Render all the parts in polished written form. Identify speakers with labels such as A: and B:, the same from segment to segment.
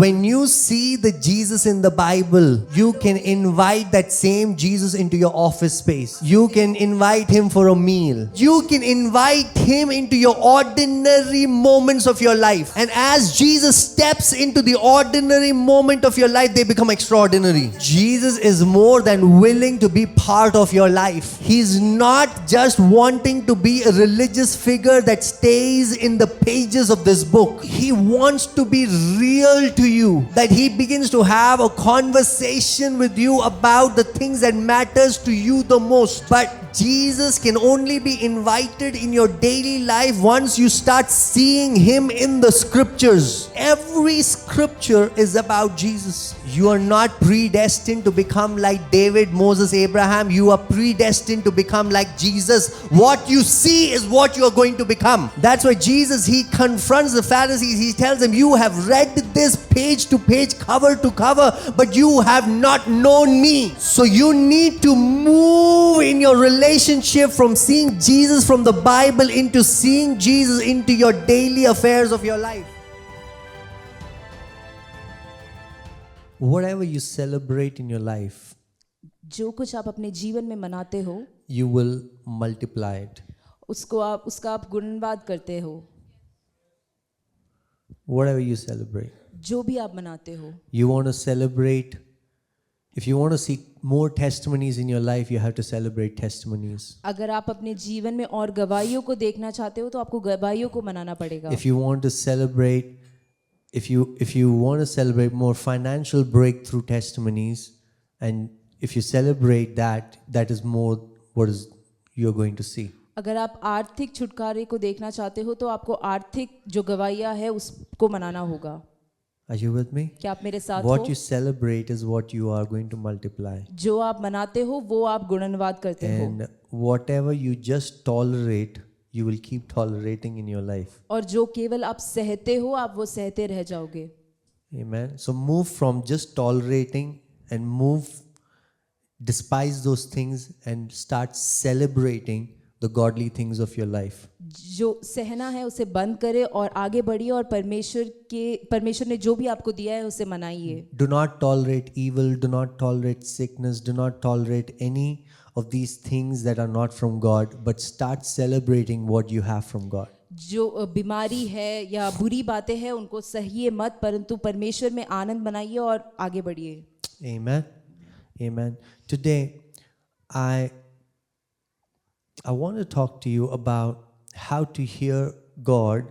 A: when you see the Jesus in the Bible, you can invite that same Jesus into your office space. You can invite him for a meal. You can invite him into your ordinary moments of your life. And as Jesus steps into the ordinary moment of your life, they become extraordinary. Jesus is more than willing to be part of your life. He's not just wanting to be a religious figure that stays in the pages of this book. He wants to be real to you, that he begins to have a conversation with you about the things that matters to you the most. But Jesus can only be invited in your daily life once you start seeing him in the scriptures. Every scripture is about Jesus. You are not predestined to become like David, Moses, Abraham. You are predestined to become like Jesus. What you see is what you are going to become. That's why Jesus, he confronts the Pharisees. He tells them, you have read this page to page, cover to cover, but you have not known me. So you need to move in your relationship from seeing Jesus from the Bible into seeing Jesus into your daily affairs of your life. Whatever you celebrate in your life,
B: जो कुछ आप अपने जीवन में मनाते हो
A: you will multiply it.
B: उसका आप गुणवाद करते हो.
A: Whatever you celebrate.
B: जो भी आप मनाते हो.
A: You want to celebrate. If you want to see more testimonies in your life, you have to celebrate testimonies.
B: अगर आप अपने जीवन में और गवाहियों को देखना चाहते हो तो आपको गवाहियों को मनाना पड़ेगा.
A: If you want to celebrate, if you want to celebrate more financial breakthrough testimonies, and if you celebrate that, that is more what is you're going to see.
B: अगर आप आर्थिक छुटकारे को देखना चाहते हो तो आपको आर्थिक जो गवाहियां है उसको मनाना होगा.
A: Are you with me?
B: क्या आप मेरे साथ
A: What
B: हो?
A: you celebrate is what you are going to multiply.
B: जो आप मनाते हो वो आप गुणवाद करते हो.
A: And whatever you just tolerate, you will keep tolerating in your life.
B: और जो केवल आप सहते हो आप वो सहते रह जाओगे.
A: Amen. So move from just tolerating and despise those things and start celebrating the godly things of your life.
B: जो सहना है उसे बंद करें और आगे बढ़िए और परमेश्वर ने जो भी आपको दिया है उसे मनाइए.
A: Do not tolerate evil, do not tolerate sickness, do not tolerate any of these things that are not from God, but start celebrating what you have from God.
B: जो बीमारी है या बुरी बातें हैं उनको सहिए मत, परंतु परमेश्वर में आनंद मनाइए और आगे बढ़िए.
A: Amen. Amen. Today, I want to talk to you about how to hear God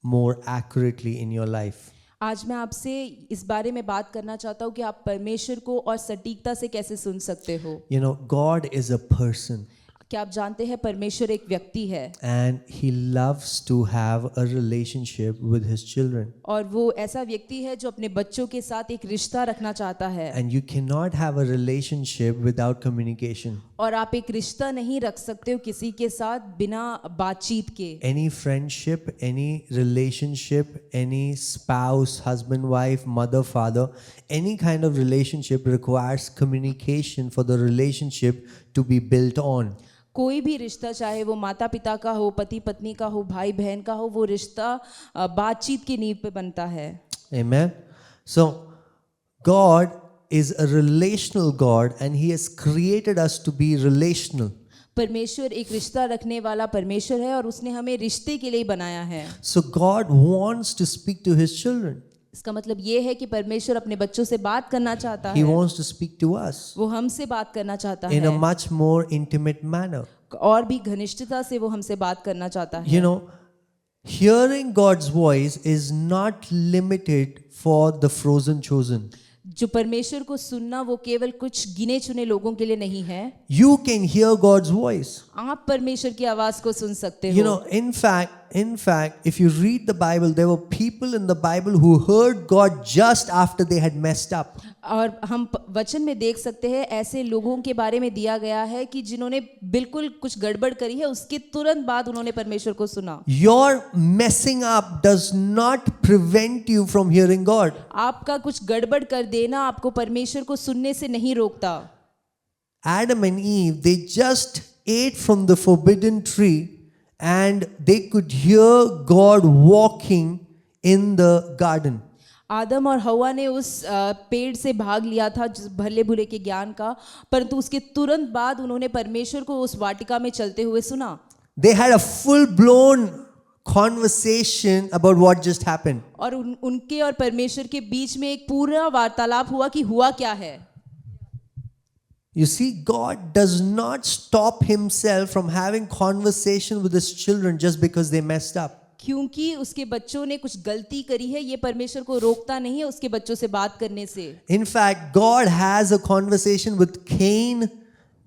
A: more accurately in your life.
B: आज मैं आपसे इस बारे में बात करना चाहता हूँ कि आप परमेश्वर को और सटीकता से कैसे सुन सकते हो.
A: You know, God is a person.
B: क्या आप जानते हैं परमेश्वर एक व्यक्ति है.
A: And he loves to have a relationship with his children.
B: और वो ऐसा व्यक्ति है जो अपने बच्चों के साथ एक रिश्ता रखना चाहता है.
A: And you cannot have a relationship without communication.
B: और आप एक रिश्ता नहीं रख सकते हो किसी के साथ बिना बातचीत के.
A: Any friendship, any relationship, any spouse, husband, wife, mother, father, any kind of relationship requires communication for the relationship to be built on.
B: कोई भी रिश्ता, चाहे वो माता पिता का हो, पति पत्नी का हो, भाई बहन का हो, वो रिश्ता बातचीत की नींव पे बनता है.
A: Amen. So God is a relational God and he has created us to be relational.
B: परमेश्वर एक रिश्ता रखने वाला परमेश्वर है और उसने हमें रिश्ते के लिए बनाया है.
A: So God wants to speak to his children.
B: इसका मतलब ये है कि परमेश्वर अपने बच्चों से बात करना चाहता
A: He
B: है.
A: wants to speak to us
B: वो हमसे बात करना चाहता
A: in a
B: है
A: much more intimate manner.
B: और भी घनिष्ठता से वो हमसे बात करना चाहता है.
A: You know, hearing God's voice is not limited for the frozen chosen.
B: जो परमेश्वर को सुनना वो केवल कुछ गिने चुने लोगों के लिए नहीं है.
A: You can hear God's voice.
B: आप परमेश्वर की आवाज को सुन सकते
A: You
B: हो.
A: know, in fact, if you read the Bible, there were people in the Bible who heard God just after they had messed up.
B: और हम वचन में देख सकते हैं ऐसे लोगों के बारे में दिया गया है कि जिन्होंने बिल्कुल कुछ गड़बड़ करी है उसके तुरंत बाद उन्होंने परमेश्वर को सुना.
A: Your messing up does not prevent you from hearing God.
B: आपका कुछ गड़बड़ कर देना आपको परमेश्वर को सुनने से नहीं रोकता.
A: Adam and Eve, they just ate from the forbidden tree and they could hear God walking in the garden.
B: आदम और हवा ने उस पेड़ से भाग लिया था भले बुरे के ज्ञान का, परंतु उसके तुरंत बाद उन्होंने परमेश्वर को उस वाटिका में चलते हुए सुना।
A: They had a full-blown conversation about what just happened.
B: और उनके और परमेश्वर के बीच में एक पूरा वार्तालाप हुआ कि हुआ क्या है।
A: You see, God does not stop himself from having conversation with his children just because they messed up.
B: क्योंकि उसके बच्चों ने कुछ गलती करी है, ये परमेश्वर को रोकता नहीं है उसके बच्चों से बात करने से।
A: In fact, God has a conversation with Cain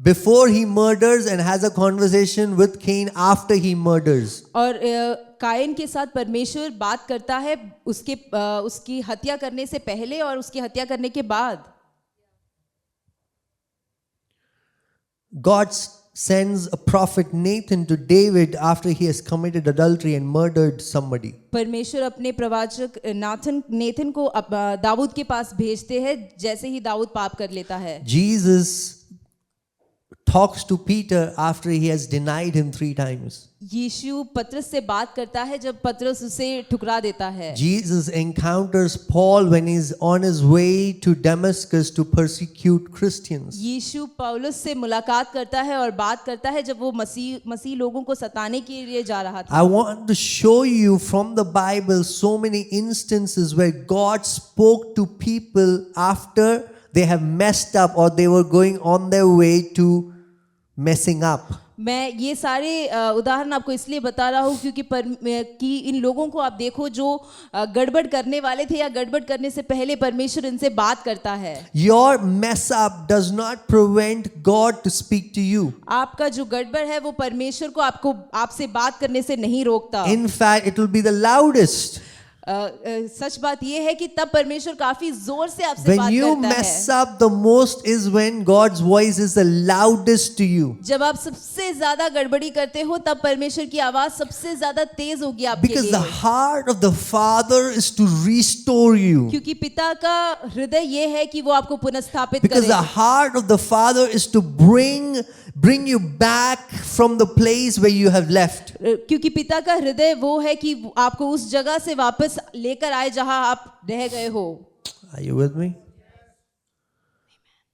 A: before he murders and has a conversation with Cain after he murders.
B: और कायन के साथ परमेश्वर बात करता है उसकी हत्या करने से पहले और उसकी हत्या करने के बाद।
A: God sends a prophet Nathan to David after he has committed adultery and murdered somebody.
B: परमेश्वर अपने प्रवाचक नेथन को दाऊद के पास भेजते हैं जैसे ही दाऊद पाप कर लेता है।
A: Jesus talks to Peter after he has denied him 3 times.
B: यीशु पतरस से बात करता है जब पतरस उसे ठुकरा देता है।
A: Jesus encounters Paul when he's on his way to Damascus to persecute Christians.
B: यीशु पौलुस से मुलाकात करता है और बात करता है जब वो मसीह लोगों को सताने के लिए जा रहा था।
A: I want to show you from the Bible so many instances where God spoke to people after they have messed up or they were going on their way to messing up.
B: मैं ये सारे उदाहरण आपको इसलिए बता रहा हूँ क्योंकि इन लोगों को आप देखो जो गड़बड़ करने वाले थे या गड़बड़ करने से पहले परमेश्वर इनसे बात करता है।
A: Your mess up does not prevent God to speak to you.
B: आपका जो गड़बड़ है वो परमेश्वर को आपसे बात करने से नहीं रोकता।
A: In fact, it will be the loudest.
B: सच बात ये है कि तब परमेश्वर काफी जोर से आपसे
A: When
B: बात
A: you
B: करता है।
A: mess up the most is when God's voice is the loudest to you.
B: जब आप सबसे ज्यादा गड़बड़ी करते हो तब परमेश्वर की आवाज सबसे ज्यादा तेज होगी आपके
A: Because
B: लिए।
A: the heart of the Father is to restore you.
B: क्योंकि पिता का हृदय ये है कि वो आपको पुनर्स्थापित
A: Because the
B: करे।
A: heart of the Father is to bring you back from the place where you have left.
B: क्योंकि पिता का हृदय वो है कि आपको उस जगह से वापस लेकर आए जहां आप रह गए हो।
A: Are you with me?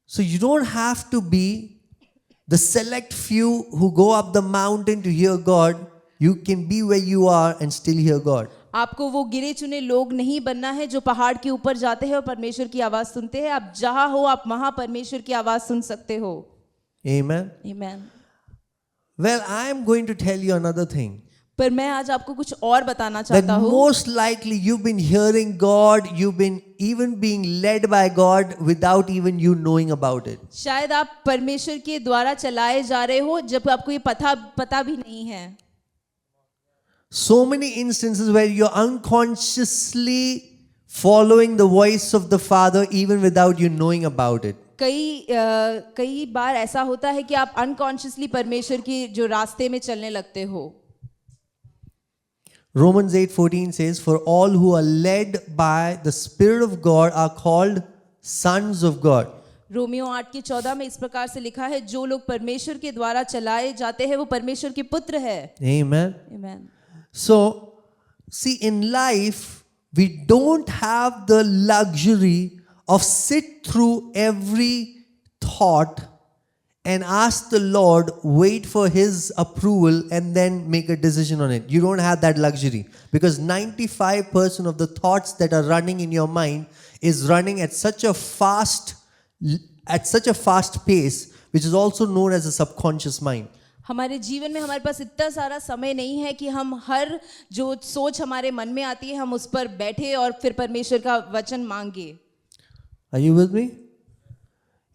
A: So you don't have to be the select few who go up the mountain to hear God. You can be where you are and still hear God.
B: आपको वो गिरे चुने लोग नहीं बनना है जो पहाड़ के ऊपर जाते हैं और परमेश्वर की आवाज सुनते हैं। आप जहां हो आप वहां परमेश्वर की आवाज सुन सकते हो।
A: Amen.
B: Amen.
A: Well, I am going to tell you another thing.
B: पर मैं आज आपको कुछ और बताना
A: That
B: चाहता हूँ।
A: most likely you've been hearing God, you've been even being led by God without even you knowing about it.
B: शायद आप परमेश्वर के द्वारा चलाए जा रहे हो जब आपको ये पता भी नहीं है।
A: So many instances where you're unconsciously following the voice of the Father even without you knowing about it.
B: कई बार ऐसा होता है कि आप अनकॉन्शियसली परमेश्वर के जो रास्ते में चलने लगते हो।
A: Romans 8:14 says, "For all who are led by the Spirit of God are called sons of God."
B: Romeo 8:14 में इस प्रकार से लिखा है, जो लोग परमेश्वर के द्वारा चलाए जाते हैं वो परमेश्वर के पुत्र है।
A: Amen.
B: Amen.
A: So, see, in life, we don't have the luxury of sit through every thought and ask the Lord, wait for His approval and then make a decision on it. You don't have that luxury because 95% of the thoughts that are running in your mind is running at such a fast pace, which is also known as a subconscious mind.
B: हमारे जीवन में हमारे पास इतना सारा समय नहीं है कि हम हर जो सोच हमारे मन में आती है हम उस पर बैठे और फिर परमेश्वर का वचन मांगे।
A: Are you with me?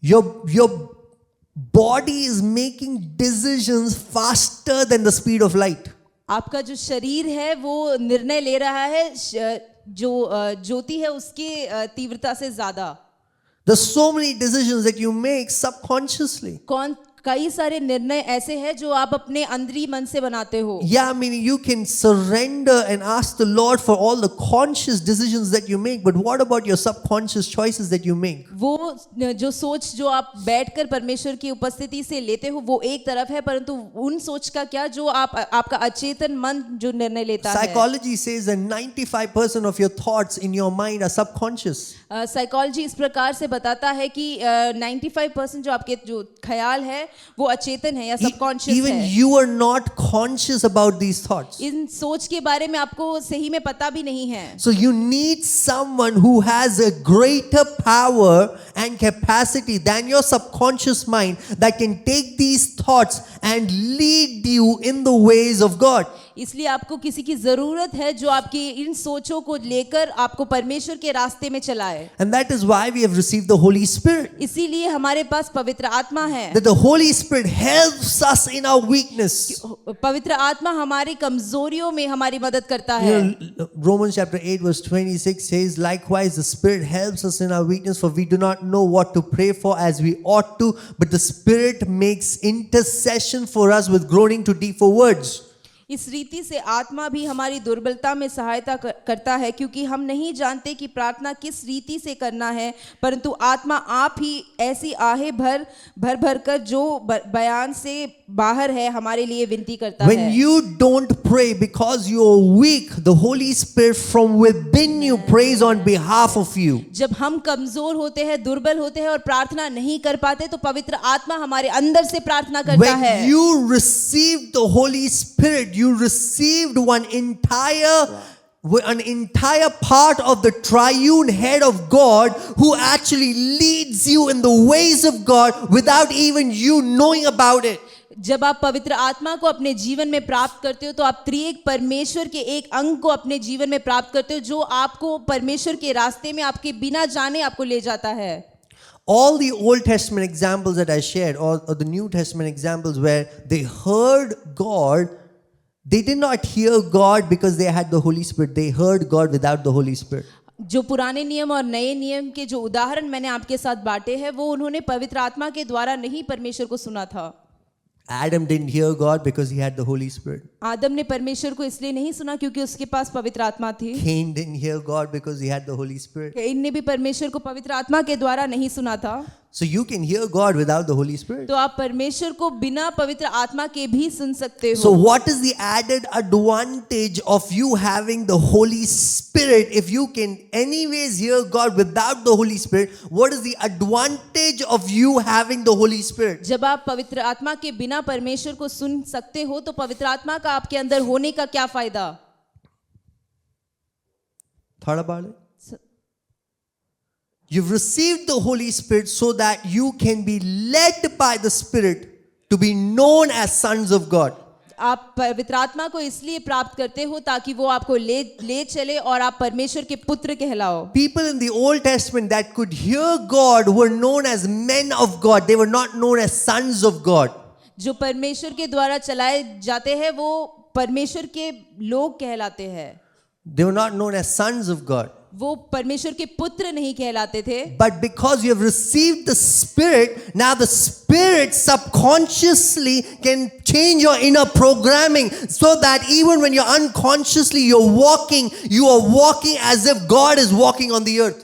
A: Your body is making decisions faster than the speed of light.
B: आपका जो शरीर है वो निर्णय ले रहा है जो ज्योति है उसके तीव्रता से ज्यादा।
A: There's so many decisions that you make subconsciously.
B: कई सारे निर्णय ऐसे हैं जो आप अपने अंदरी मन से बनाते हो.
A: Yeah, I mean, you can surrender and ask the Lord for all the conscious decisions that you make, but what about your subconscious choices that you make?
B: वो जो सोच जो आप बैठकर परमेश्वर की उपस्थिति से लेते हो वो एक तरफ है, परंतु उन सोच का क्या जो आपका अचेतन मन जो निर्णय लेता है.
A: Psychology says that 95% of your thoughts in your mind are subconscious.
B: Psychology इस प्रकार से बताता है कि 95% जो आपके जो ख्याल है वो अचेतन है या सबकॉन्शियस
A: Even
B: है.
A: you are not conscious about these thoughts.
B: इन सोच के बारे में आपको सही में पता भी नहीं है.
A: So you need someone who has a greater power and capacity than your subconscious mind that can take these thoughts and lead you in the ways of God.
B: इसलिए आपको किसी की जरूरत है जो आपकी इन सोचों को लेकर आपको परमेश्वर के रास्ते में चलाए.
A: And that is why we have received the Holy Spirit.
B: इसीलिए हमारे पास पवित्र आत्मा है.
A: That the Holy Spirit helps us in our weakness.
B: पवित्र आत्मा हमारी कमजोरियों में हमारी मदद करता है.
A: Romans chapter 8 verse 26 says, likewise the Spirit helps us in our weakness, for we do not know what to pray for as we ought to, but the Spirit makes intercession for us with groaning too deep for words.
B: इस रीति से आत्मा भी हमारी दुर्बलता में सहायता करता है, क्योंकि हम नहीं जानते कि प्रार्थना किस रीति से करना है, परंतु आत्मा आप ही ऐसी आहें भर कर जो बयान से बाहर है हमारे लिए विनती करता
A: When
B: है.
A: you don't pray because you are weak, the Holy Spirit from within you prays on behalf of you.
B: जब हम कमजोर होते हैं, दुर्बल होते हैं और प्रार्थना नहीं कर पाते, तो पवित्र आत्मा हमारे अंदर से प्रार्थना करता है.
A: When you received the Holy Spirit, you received an entire part of the triune head of God who actually leads you in the ways of God without even you knowing about it.
B: जब आप पवित्र आत्मा को अपने जीवन में प्राप्त करते हो तो आप त्रिएक परमेश्वर के एक अंग को अपने जीवन में प्राप्त करते हो जो आपको परमेश्वर के रास्ते में आपके बिना जाने आपको ले जाता है.
A: All the Old Testament examples that I shared, or the New Testament examples where they heard God, they did not hear God because they had the Holy Spirit. They heard God without the Holy Spirit.
B: जो पुराने नियम और नए नियम के जो उदाहरण मैंने आपके साथ बांटे हैं वो उन्होंने पवित्र आत्मा के द्वारा नहीं परमेश्वर को सुना था.
A: Adam didn't hear God because he had the Holy Spirit.
B: आदम ने परमेश्वर को इसलिए नहीं सुना क्योंकि उसके पास पवित्र आत्मा थी.
A: Cain didn't hear God because he had the Holy Spirit.
B: Can ने भी परमेश्वर को पवित्र आत्मा के द्वारा नहीं सुना था.
A: So you can hear God without the Holy Spirit.
B: तो आप परमेश्वर को बिना पवित्र आत्मा के भी सुन सकते हो.
A: So what is the added advantage of you having the Holy Spirit? If you can anyways hear God without the Holy Spirit, what is the advantage of you having the Holy Spirit?
B: जब आप पवित्र आत्मा के बिना परमेश्वर को सुन सकते हो तो पवित्र आत्मा का आपके अंदर होने का क्या फायदा?
A: Thought about it? You've received the Holy Spirit so that you can be led by the Spirit to be known as sons of God.
B: आप पवित्र आत्मा को इसलिए प्राप्त करते हो ताकि वो आपको ले चले और आप परमेश्वर के पुत्र कहलाओ.
A: People in the Old Testament that could hear God were known as men of God. They were not known as sons of God.
B: जो परमेश्वर के द्वारा चलाए जाते हैं वो परमेश्वर के लोग कहलाते हैं.
A: They were not known as sons of God.
B: वो परमेश्वर के पुत्र नहीं कहलाते थे.
A: But because you have received the Spirit, now the Spirit subconsciously can change your inner programming so that even when you're unconsciously you are walking as if God is walking on the earth.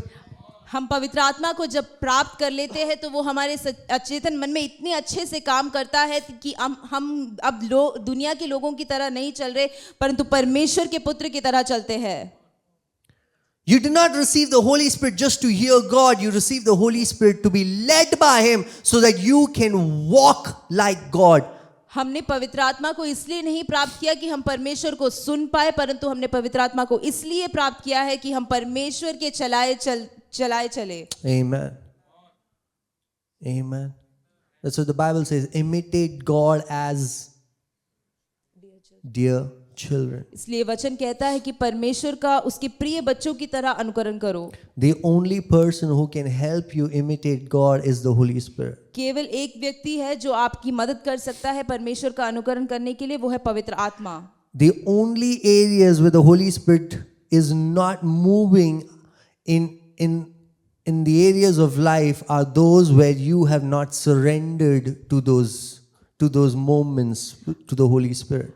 B: हम पवित्र आत्मा को जब प्राप्त कर लेते हैं तो वो हमारे अचेतन मन में इतने अच्छे से काम करता है कि हम अब दुनिया के लोगों की तरह नहीं चल रहे परंतु परमेश्वर के पुत्र की तरह चलते हैं.
A: You did not receive the Holy Spirit just to hear God. You received the Holy Spirit to be led by Him so that you can walk like God.
B: हमने पवित्र आत्मा को इसलिए नहीं प्राप्त किया कि हम परमेश्वर को सुन पाए, परंतु हमने पवित्र आत्मा को इसलिए प्राप्त किया है कि हम परमेश्वर के चलाए चले.
A: Amen. Amen. That's what the Bible says. Imitate God as dear children.
B: इसलिए वचन कहता है कि परमेश्वर का उसके प्रिय बच्चों की तरह अनुकरण करो.
A: The only person who can help you imitate God is the Holy Spirit.
B: केवल एक व्यक्ति है जो आपकी मदद कर सकता है परमेश्वर का अनुकरण करने के लिए, वो है पवित्र आत्मा.
A: The only areas where the Holy Spirit is not moving in in the areas of life are those where you have not surrendered to those moments to the Holy Spirit.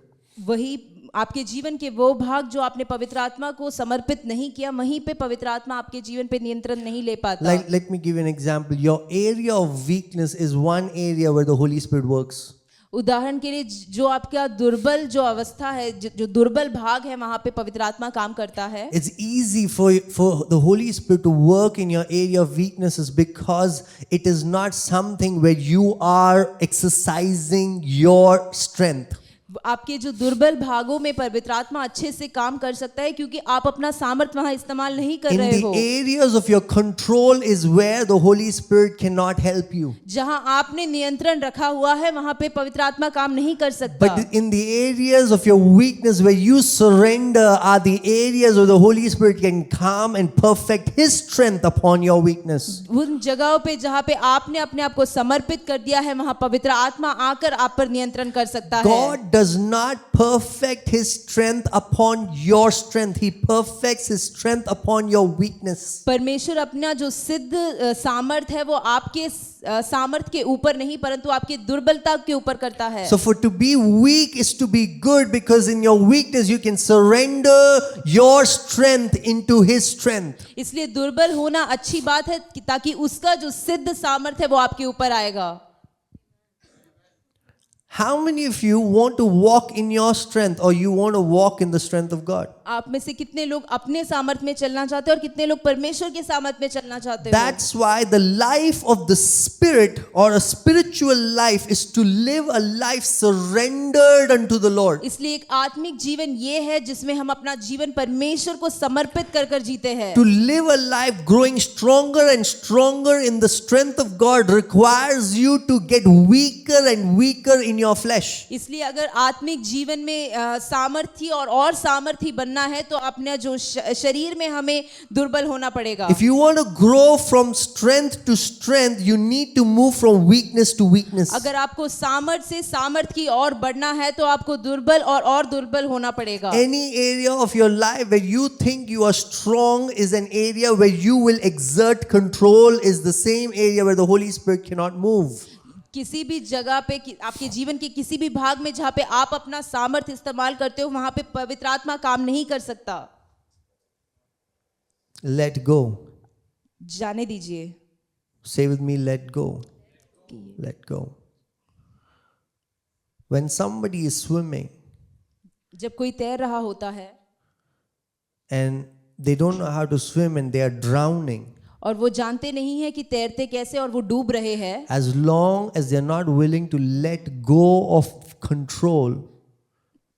B: वही आपके जीवन के वो भाग जो आपने पवित्र आत्मा को समर्पित नहीं किया, वहीं पे पवित्र आत्मा आपके जीवन पे नियंत्रण नहीं ले पाता।
A: Let me give you an example. Your area of weakness is one area where the Holy Spirit works.
B: उदाहरण के लिए जो आपका दुर्बल जो अवस्था है, जो दुर्बल भाग है, वहां पे पवित्र आत्मा काम करता है।
A: It's easy for the Holy Spirit to work in your area of weaknesses because it is not something where you are exercising your strength.
B: आपके जो दुर्बल भागों में पवित्र आत्मा अच्छे से काम कर सकता है क्योंकि आप अपना सामर्थ्य वहां इस्तेमाल नहीं कर
A: In
B: रहे
A: the
B: हो।
A: areas of your control is where the Holy Spirit cannot help you.
B: जहां आपने नियंत्रण रखा हुआ है वहां पे पवित्र आत्मा काम नहीं कर सकता।
A: But in the areas of your weakness where you surrender are the areas where the Holy Spirit can come and perfect His strength upon your weakness.
B: उन जगहों पे जहां पे आपने अपने आप को समर्पित कर दिया है, वहां पवित्र आत्मा आकर आप पर नियंत्रण कर सकता है।
A: God does not perfect His strength upon your strength. He perfects His strength upon your weakness.
B: परमेश्वर अपना जो सिद्ध सामर्थ है वो आपके सामर्थ के ऊपर नहीं परंतु आपकी दुर्बलता के ऊपर करता है।
A: So for to be weak is to be good because in your weakness you can surrender your strength into His strength.
B: इसलिए दुर्बल होना अच्छी बात है ताकि उसका जो सिद्ध सामर्थ है वो आपके ऊपर आएगा।
A: How many of you want to walk in your strength or you want to walk in the strength of God?
B: आप में से कितने लोग अपने सामर्थ में चलना चाहते हैं और कितने लोग परमेश्वर के सामर्थ में चलना चाहते हैं?
A: That's why the life of the Spirit or a spiritual life is to live a life surrendered unto the Lord.
B: इसलिए एक आत्मिक जीवन ये है जिसमें हम अपना जीवन परमेश्वर को समर्पित कर कर जीते हैं।
A: To live a life growing stronger and stronger in the strength of God requires you to get weaker and weaker in your flesh.
B: इसलिए अगर आत्मिक जीवन में सामर्थी और सामर्थी बनना है तो अपने जो शरीर में हमें दुर्बल होना पड़ेगा।
A: If you want to grow from strength to strength, you need to move from weakness to weakness.
B: अगर आपको सामर्थ से सामर्थ की ओर बढ़ना है तो आपको दुर्बल और दुर्बल होना पड़ेगा।
A: Any area of your life where you think you are strong is an area where you will exert control, is the same area where the Holy Spirit cannot move.
B: किसी भी जगह पे आपके जीवन के किसी भी भाग में जहाँ पे आप अपना सामर्थ्य इस्तेमाल करते हो वहां पे पवित्र आत्मा काम नहीं कर सकता।
A: Let go.
B: जाने दीजिए।
A: Say with me, let go. Let go. When somebody is swimming
B: जब कोई तैर रहा होता है
A: and they don't know how to swim and they are drowning,
B: और वो जानते नहीं है कि तैरते कैसे और वो डूब रहे हैं,
A: as long as they are not willing to let go of control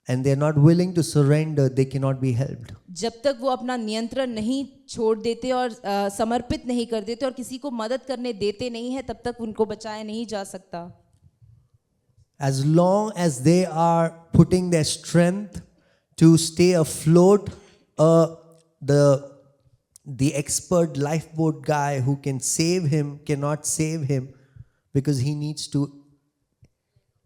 A: and they are not willing to surrender, they cannot be helped.
B: जब तक वो अपना नियंत्रण नहीं छोड़ देते और समर्पित नहीं कर देते और किसी को मदद करने देते नहीं है, तब तक उनको बचाया नहीं जा सकता।
A: As long as they are putting their strength to stay afloat, the expert lifeboat guy who can save him cannot save him because he needs to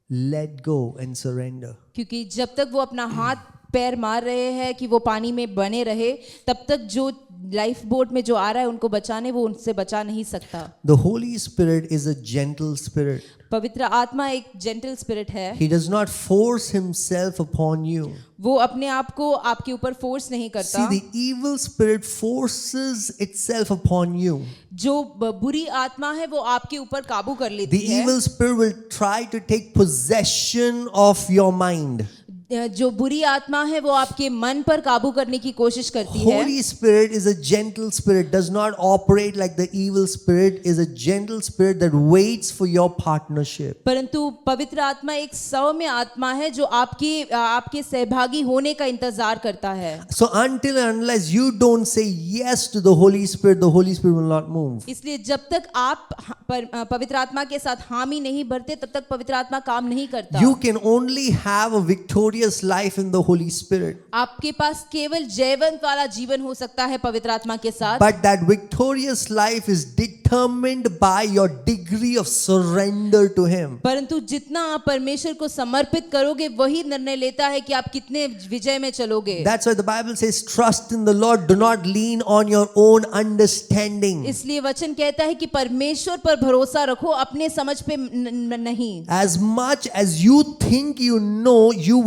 A: let go and surrender.
B: क्योंकि जब तक वो अपना हाथ पैर मार रहे हैं कि वो पानी में बने रहे, तब तक जो लाइफ बोट में जो आ रहा है उनको बचाने वो उनसे बचा नहीं सकता।
A: The Holy Spirit is a gentle spirit.
B: पवित्र आत्मा एक जेंटल स्पिरिट है।
A: He does not force himself upon you.
B: वो अपने आप को आपके ऊपर फोर्स नहीं करता।
A: See, the evil spirit forces itself upon you.
B: जो बुरी आत्मा है वो आपके ऊपर काबू कर लेती
A: The
B: है।
A: evil spirit will try to take possession of your mind.
B: जो बुरी आत्मा है वो आपके मन पर काबू करने की कोशिश करती है।
A: Holy Spirit is a gentle spirit, does not operate like the evil spirit, is a gentle spirit that waits for your partnership.
B: परंतु पवित्र आत्मा एक सौम्य आत्मा है जो आपके सहभागी होने का इंतजार करता है।
A: So until and unless you don't say yes to the Holy Spirit will not move.
B: इसलिए जब तक आप पवित्र आत्मा के साथ हामी नहीं भरते तब तक पवित्र आत्मा काम नहीं करता।
A: You can only have a victorious life in the Holy Spirit.
B: आपके पास केवल जयवंत वाला जीवन हो सकता है पवित्र आत्मा के साथ।
A: But that victorious life is determined determined by your degree of surrender to Him.
B: परंतु जितना आप परमेश्वर को समर्पित करोगे वही निर्णय लेता है कि आप कितने विजय में चलोगे।
A: That's why the Bible says, trust in the Lord, do not lean on your own understanding.
B: इसलिए वचन कहता है कि परमेश्वर पर भरोसा रखो, अपने समझ पे नहीं।
A: As much as you think you know, you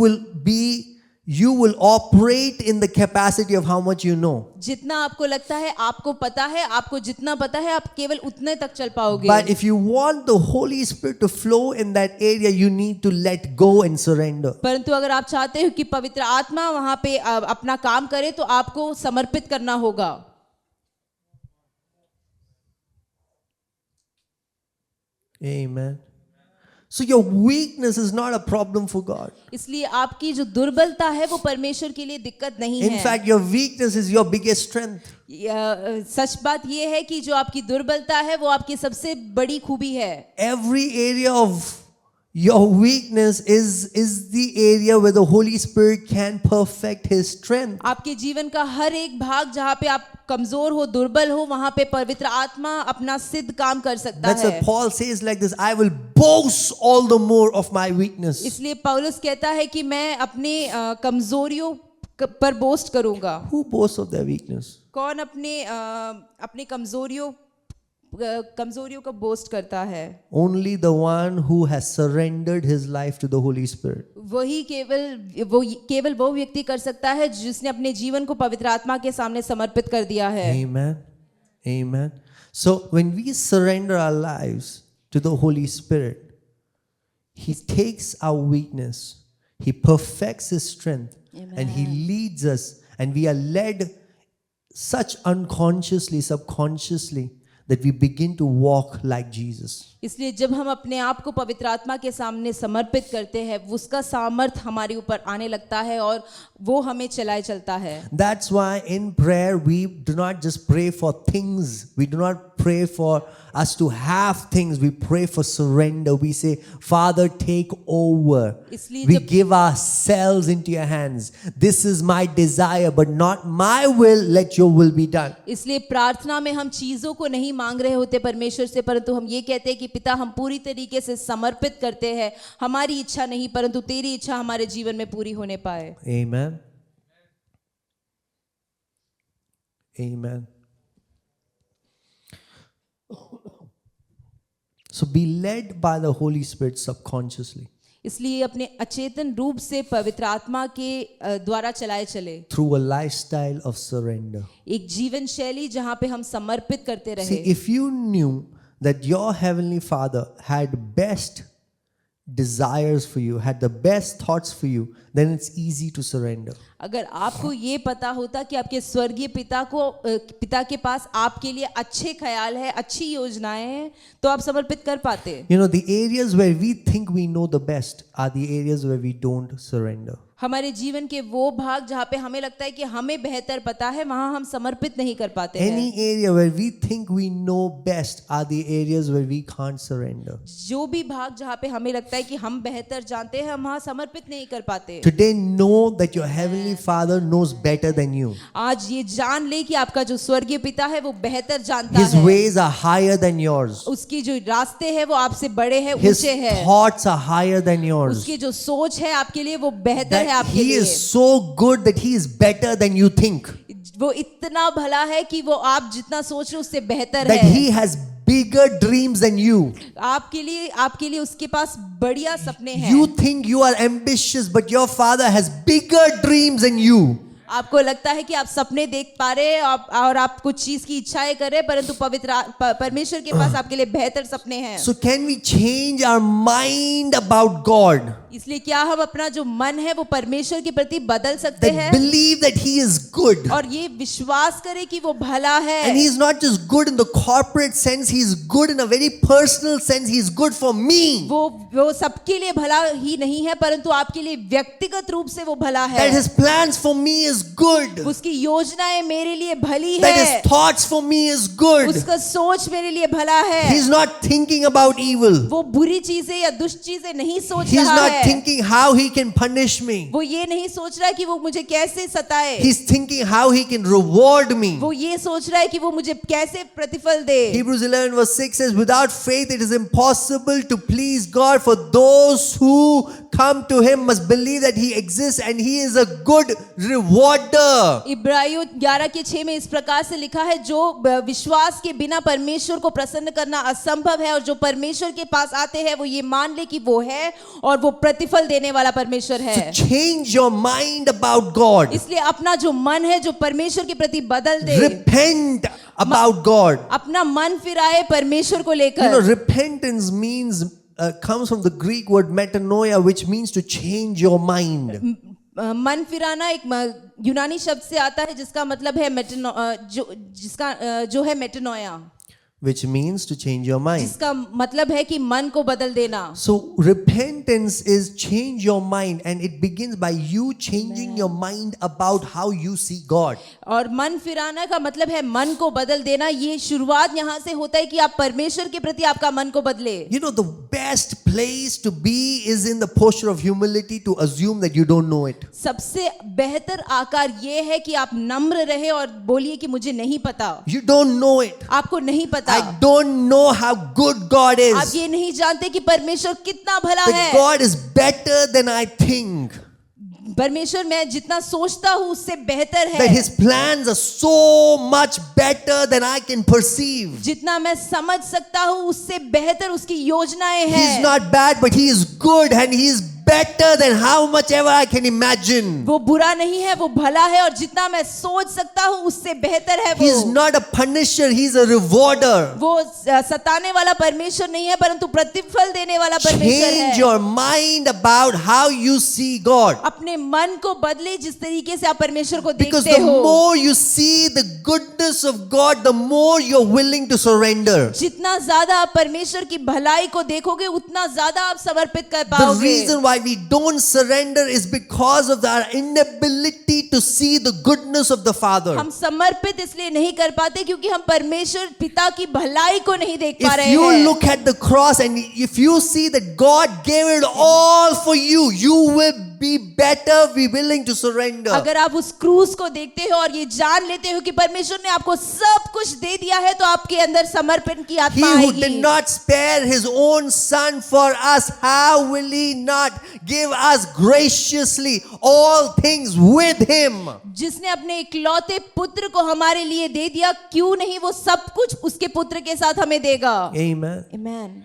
A: will operate in the capacity of how much you know.
B: जितना आपको लगता है आपको पता है, आपको जितना पता है आप केवल उतने तक चल पाओगे।
A: But if you want the Holy Spirit to flow in that area, you need to let go and surrender.
B: परंतु अगर आप चाहते हो कि पवित्र आत्मा वहां पे अपना काम करे तो आपको समर्पित करना होगा।
A: Amen. So your weakness is not a problem for God.
B: इसलिए आपकी जो दुर्बलता है वो परमेश्वर के लिए दिक्कत नहीं
A: In
B: है।
A: fact, your weakness is your biggest strength.
B: सच बात ये है कि जो आपकी दुर्बलता है वो आपकी सबसे बड़ी खूबी है।
A: Every area of your weakness is the area where the Holy Spirit can perfect His strength.
B: आपके जीवन का हर एक भाग जहाँ पे आप कमजोर हो, दुर्बल हो, वहां पे पवित्र आत्मा अपना सिद्ध काम कर सकता
A: That's why
B: है।
A: Paul says like this, I will boast all the more of my weakness.
B: इसलिए पौलुस कहता है कि मैं अपने कमजोरियों पर बोस्ट करूंगा।
A: Who boasts of their weakness?
B: कौन अपने कमजोरियों का बोस्ट करता है?
A: Only the one who has surrendered his life to the Holy Spirit.
B: केवल वो व्यक्ति कर सकता है जिसने अपने जीवन को पवित्र आत्मा के सामने समर्पित कर दिया है।
A: Amen. Amen. So when we surrender our lives to the Holy Spirit, He takes our weakness, He perfects His strength,
B: Amen.
A: and He leads us, and we are led such unconsciously, subconsciously, that we begin to walk like Jesus.
B: इसलिए जब हम अपने आप को पवित्र आत्मा के सामने समर्पित करते हैं उसका सामर्थ हमारे ऊपर आने लगता है और वो हमें चलाए चलता है।
A: That's why in prayer we do not just pray for things. We do not pray for us to have things. We pray for surrender. We say, Father, take over.
B: इसलिए
A: We
B: जब
A: give ourselves into your hands. This is my desire, but not my will. Let your will be done.
B: इसलिए प्रार्थना में हम चीजों को नहीं मांग रहे होते परमेश्वर से, परंतु हम ये कहते हैं कि पिता हम पूरी तरीके से समर्पित करते हैं, हमारी इच्छा नहीं परंतु तेरी इच्छा हमारे जीवन में पूरी होने पाए।
A: Amen. Amen. So be led by the Holy Spirit subconsciously.
B: इसलिए अपने अचेतन रूप से पवित्र आत्मा के द्वारा चलाए चले।
A: Through a lifestyle of surrender.
B: एक जीवन शैली जहाँ पे हम समर्पित करते रहे।
A: See, if you knew that your Heavenly Father had best desires for you, had the best thoughts for you, then it's easy to surrender.
B: अगर आपको ये पता होता कि आपके स्वर्गीय पिता के पास आपके लिए अच्छे ख्याल है, अच्छी योजनाएं हैं, तो आप समर्पित कर पाते।
A: You know, the areas where we think we know the best are the areas where we don't surrender.
B: हमारे जीवन के वो भाग जहाँ पे हमें लगता है कि हमें बेहतर पता है, वहाँ हम समर्पित नहीं कर पाते हैं।
A: Any area where we think we know best are the areas where we can't surrender.
B: जो भी भाग जहाँ पे हमें लगता है कि हम बेहतर जानते हैं, हम वहाँ समर्पित नहीं कर पाते।
A: Today know that your Heavenly Father knows better than you.
B: आज ये जान ले कि आपका जो स्वर्गीय पिता है वो बेहतर जानता
A: His
B: है।
A: ways are higher than yours.
B: उसकी जो रास्ते हैं वो आपसे बड़े हैं,
A: His
B: ऊंचे हैं।
A: thoughts are higher than yours.
B: उसकी जो सोच है आपके लिए वो बेहतर है
A: That
B: आपके
A: He
B: लिए।
A: is so good that He is better than you think.
B: वो इतना भला है कि वो आप जितना सोच रहे हो उससे बेहतर
A: That
B: है।
A: He has bigger dreams than you.
B: आपके लिए उसके पास बढ़िया सपने हैं।
A: You think you are ambitious, but your Father has bigger dreams than you.
B: आपको लगता है कि आप सपने देख पा रहे हैं और आप कुछ चीज की इच्छाएं कर रहे हैं, परंतु परमेश्वर के पास आपके लिए बेहतर सपने हैं।
A: So can we change our mind about God?
B: इसलिए क्या हम अपना जो मन है वो परमेश्वर के प्रति बदल सकते
A: That
B: हैं
A: believe that He is good.
B: और ये विश्वास करें कि वो भला है।
A: And He is not just good in the corporate sense, He is good in a very personal sense. He is good for me.
B: वो सबके लिए भला ही नहीं है, परंतु आपके लिए व्यक्तिगत रूप से वो भला है।
A: That His plans for me is good.
B: उसकी योजनाएं मेरे लिए भली
A: That
B: है,
A: his thoughts for me is good.
B: उसका सोच मेरे लिए भला है।
A: He's not thinking about evil.
B: वो बुरी चीजें या दुष्ट चीजें नहीं सोच
A: He's
B: रहा
A: not
B: है।
A: thinking how he can punish me.
B: वो ये नहीं सोच रहा है कि वो मुझे कैसे सताए।
A: He's thinking how he can reward me.
B: वो ये सोच रहा है कि वो मुझे कैसे प्रतिफल दे।
A: Hebrews 11 verse 6 says, without faith it is impossible to please God, for those who come to him must believe that he exists and he is a good rewarder.
B: इब्रानियों 11:6 में इस प्रकार से लिखा है, जो विश्वास के बिना परमेश्वर को प्रसन्न करना असंभव है, और जो परमेश्वर के पास आते हैं वो ये मान ले कि वो है और वो प्रतिफल देने वाला परमेश्वर है।
A: So change your mind about God.
B: इसलिए अपना जो मन है जो परमेश्वर के प्रति बदल दे।
A: Repent about God.
B: अपना मन फिराए परमेश्वर को
A: You know,
B: लेकर।
A: repentance means comes from the Greek word metanoia, which means to change your mind.
B: मन फिराना एक यूनानी शब्द से आता है जिसका मतलब है जो है मेटानोया,
A: Which means to change your mind.
B: जिसका मतलब है कि मन को बदल देना।
A: So repentance is change your mind, and it begins by you changing your mind about how you see God.
B: और मन फिराना का मतलब है मन को बदल देना। ये शुरुआत यहाँ से होता है कि आप परमेश्वर के प्रति आपका मन को बदले।
A: You know, the best place to be is in the posture of humility, to assume that you don't know it.
B: सबसे बेहतर आकार ये है कि आप नम्र रहे और बोलिए कि मुझे नहीं पता।
A: You don't know it.
B: आपको नहीं पता।
A: I don't know how good God
B: आप
A: is.
B: ये नहीं जानते कि परमेश्वर कितना भला
A: That
B: है।
A: God is better than I think.
B: परमेश्वर मैं जितना सोचता हूँ उससे बेहतर
A: That
B: है।
A: his plans are so much better than I can perceive.
B: जितना मैं समझ सकता हूँ उससे बेहतर उसकी योजनाएं
A: He's
B: हैं।
A: not bad, but he is good, and he is better than how much ever I can imagine.
B: वो बुरा नहीं है, वो भला है, और जितना मैं सोच सकता हूँ उससे बेहतर है
A: He is
B: वो।
A: not a punisher, he's a rewarder.
B: वो सताने वाला परमेश्वर नहीं है परंतु प्रतिफल देने वाला परमेश्वर
A: Change
B: है।
A: your mind about how you see God.
B: अपने मन को बदले जिस तरीके से आप परमेश्वर को
A: Because
B: देखते
A: the
B: हो।
A: more you see the goodness of God, the more you're willing to surrender.
B: जितना ज्यादा आप परमेश्वर की भलाई को देखोगे उतना ज्यादा आप समर्पित कर
A: The
B: पाओगे।
A: reason why we don't surrender is because of our inability to see the goodness of the Father.
B: हम समर्पित इसलिए नहीं कर पाते क्योंकि हम परमेश्वर पिता की भलाई को नहीं देख पा
A: If
B: रहे
A: you
B: हैं।
A: look at the cross and if you see that God gave it all for you, you will be better, be willing to surrender.
B: अगर आप उस क्रूस को देखते हो और ये जान लेते हो कि परमेश्वर ने आपको सब कुछ दे दिया है तो आपके अंदर समर्पण की
A: He
B: आत्मा
A: who
B: आएगी।
A: did not spare his own son for us, how will he not give us graciously all things with him?
B: जिसने अपने इकलौते पुत्र को हमारे लिए दे दिया, क्यों नहीं वो सब कुछ उसके पुत्र के साथ हमें देगा।
A: Amen.
B: Amen.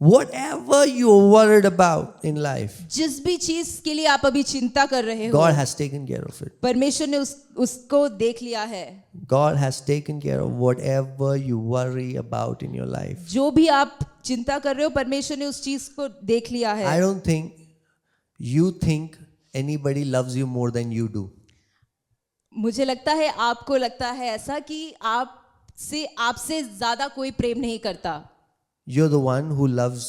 A: Whatever you're worried about in life,
B: जिस भी चीज के लिए आप अभी चिंता कर रहे हो
A: God has taken care of it.
B: परमेश्वर ने उसको देख लिया है।
A: God has taken care of whatever you worry about in your life.
B: जो भी आप चिंता कर रहे हो परमेश्वर ने उस चीज को देख लिया है।
A: I don't think you think anybody loves you more than you do.
B: मुझे लगता है आपको लगता है ऐसा कि आपसे ज्यादा कोई प्रेम नहीं करता।
A: You're the one who loves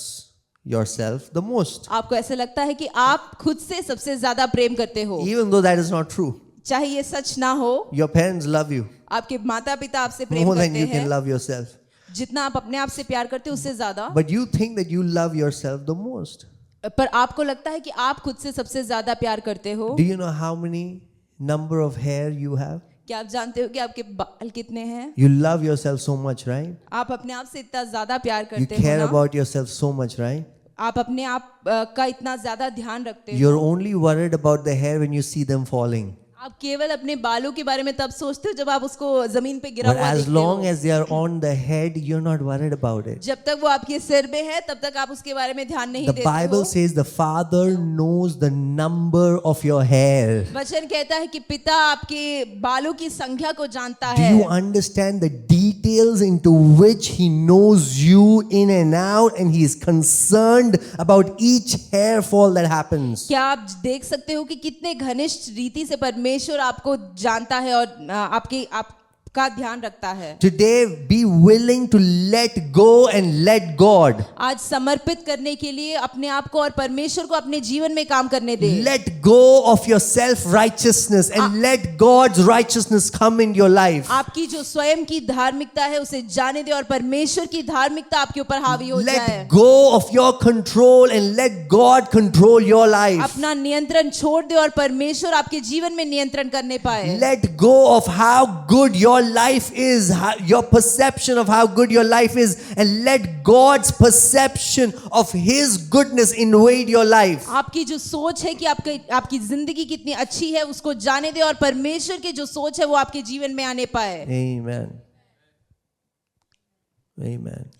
A: yourself the most.
B: आपको ऐसा लगता है कि आप खुद से सबसे ज्यादा प्रेम करते हो,
A: Even though that is not true.
B: चाहे ये सच ना हो।
A: Your parents love you
B: आपके माता पिता आपसे प्रेम
A: more than
B: करते
A: you can
B: हैं,
A: love yourself.
B: जितना आप अपने आप से प्यार करते हो उससे ज्यादा।
A: But you think that you love yourself the most.
B: पर आपको लगता है कि आप खुद से सबसे ज्यादा प्यार करते हो।
A: Do you know how many number of hair you have?
B: क्या आप जानते हो कि आपके बाल कितने हैं?
A: You love yourself so much, right?
B: आप अपने आप से इतना ज्यादा प्यार
A: You
B: करते हो
A: care
B: ना?
A: about yourself so much, right?
B: आप अपने आप का इतना ज्यादा ध्यान रखते हो।
A: You're only worried about the hair when you see them falling.
B: आप केवल अपने बालों के बारे में तब सोचते हो जब आप उसको जमीन पे गिरा
A: But
B: हुआ
A: as
B: देखते
A: long
B: हो।
A: as they are on the head, you're not worried about it.
B: जब तक वो आपके सिर में है तब तक आप उसके बारे में ध्यान नहीं
A: The
B: देते
A: Bible
B: हो।
A: says the Father knows the number of your hair.
B: वचन कहता है कि पिता आपके बालों की संख्या को जानता
A: Do
B: है।
A: you understand the details into which He knows you in and out, and He is concerned about each hair fall that happens?
B: क्या आप देख सकते हो कि कितने घनिष्ठ रीति से परमेश्वर आपको जानता है और का ध्यान रखता है।
A: Today, be willing to let go and let God.
B: आज समर्पित करने के लिए अपने आप को और परमेश्वर को अपने जीवन में काम करने दे।
A: Let go of your self-righteousness and let God's righteousness come in your life.
B: आपकी जो स्वयं की धार्मिकता है उसे जाने दे और परमेश्वर की धार्मिकता आपके ऊपर हावी हो जाए।
A: Let go of your control and let God control your life.
B: अपना नियंत्रण छोड़ दे और परमेश्वर आपके जीवन में नियंत्रण करने पाए।
A: Let go of how good your life is, your perception of how good your life is, and let God's perception of His goodness invade your life.
B: आपकी जो सोच है कि आपकी जिंदगी कितनी अच्छी है उसको जाने दे और परमेश्वर की जो सोच है वो आपके जीवन में आने पाए।
A: Amen. Amen.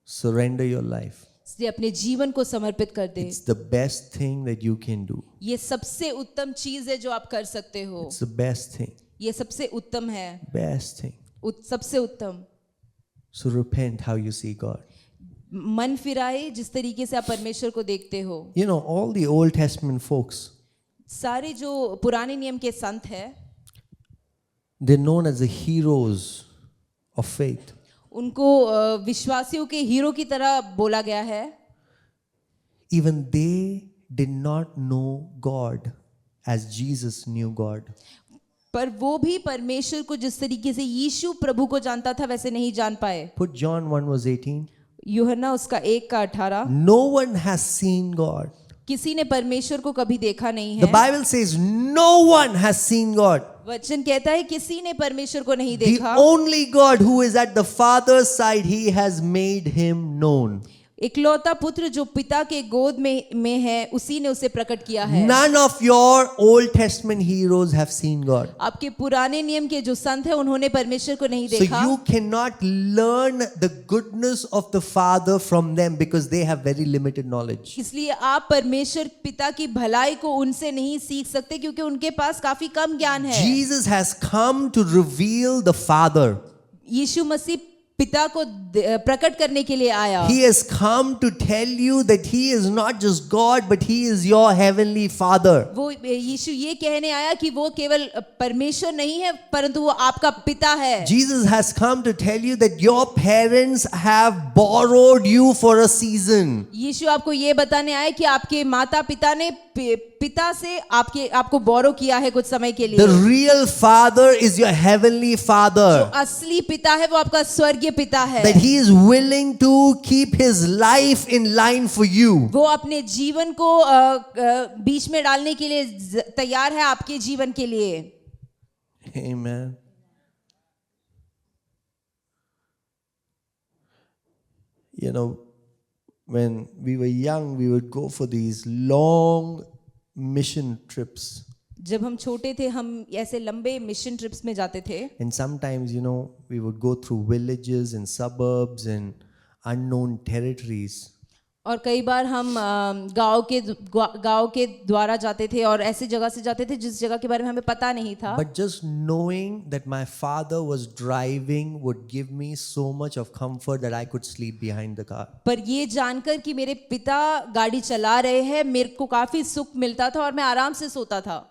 A: Surrender your life.
B: इसलिए अपने जीवन को समर्पित कर दे।
A: It's the best thing that you can do.
B: ये सबसे उत्तम चीज है जो आप कर सकते हो।
A: It's the best thing.
B: ये सबसे उत्तम है।
A: Best thing.
B: सबसे उत्तम।
A: So repent how you see God.
B: मन फिराए जिस तरीके से आप परमेश्वर को देखते हो।
A: You know, all the Old Testament folks,
B: सारे जो पुराने नियम के संत हैं,
A: they're known as the heroes of faith.
B: उनको विश्वासियों के हीरो की तरह बोला गया है।
A: Even they did not know God as Jesus knew God.
B: पर वो भी परमेश्वर को जिस तरीके से यीशु प्रभु को जानता था वैसे नहीं जान पाए।
A: Put John 1 verse 18.
B: यूहन्ना उसका 1:18।
A: No one has seen God.
B: किसी ने परमेश्वर को कभी देखा नहीं
A: The
B: है।
A: Bible says no one has seen God.
B: वचन कहता है किसी ने परमेश्वर को नहीं
A: The
B: देखा।
A: only God who is at the Father's side, He has made Him known.
B: इकलौता पुत्र जो पिता के गोद में है उसी ने उसे प्रकट किया है।
A: None of your Old Testament heroes have seen God.
B: आपके पुराने नियम के जो संत हैं उन्होंने परमेश्वर को नहीं
A: So
B: देखा।
A: you cannot learn the goodness of the Father from them because they have very limited knowledge.
B: इसलिए आप परमेश्वर पिता की भलाई को उनसे नहीं सीख सकते क्योंकि उनके पास काफी कम ज्ञान है।
A: Jesus has come to reveal the Father.
B: यीशु मसीह पिता को प्रकट करने के लिए आया।
A: He has come to tell you that He is not just God, but He is your heavenly Father.
B: वो यीशु ये कहने आया कि वो केवल परमेश्वर नहीं है परंतु वो आपका पिता है।
A: Jesus has come to tell you that your parents have borrowed you for a season.
B: यीशु आपको ये बताने आया कि आपके माता पिता ने पिता से आपको बोरो किया है कुछ समय के लिए।
A: The real Father is your heavenly
B: जो
A: Father.
B: असली पिता है वो आपका स्वर्गीय पिता है।
A: That He is willing to keep His life in line for you.
B: वो अपने जीवन को बीच में डालने के लिए तैयार है आपके जीवन के लिए।
A: Amen. You know, when we were young, we would go for these long mission trips.
B: जब हम छोटे थे हम ऐसे लंबे मिशन ट्रिप्स में जाते थे।
A: And sometimes, you know, we would go through villages and suburbs and unknown territories.
B: और कई बार हम गांव के द्वारा जाते थे और ऐसी जगह से जाते थे जिस जगह के बारे में हमें पता नहीं था।
A: But just knowing that my father was driving would give me so much of comfort that I could sleep behind the car.
B: पर ये जानकर कि मेरे पिता गाड़ी चला रहे हैं मेरे को काफी सुख मिलता था और मैं आराम से सोता था।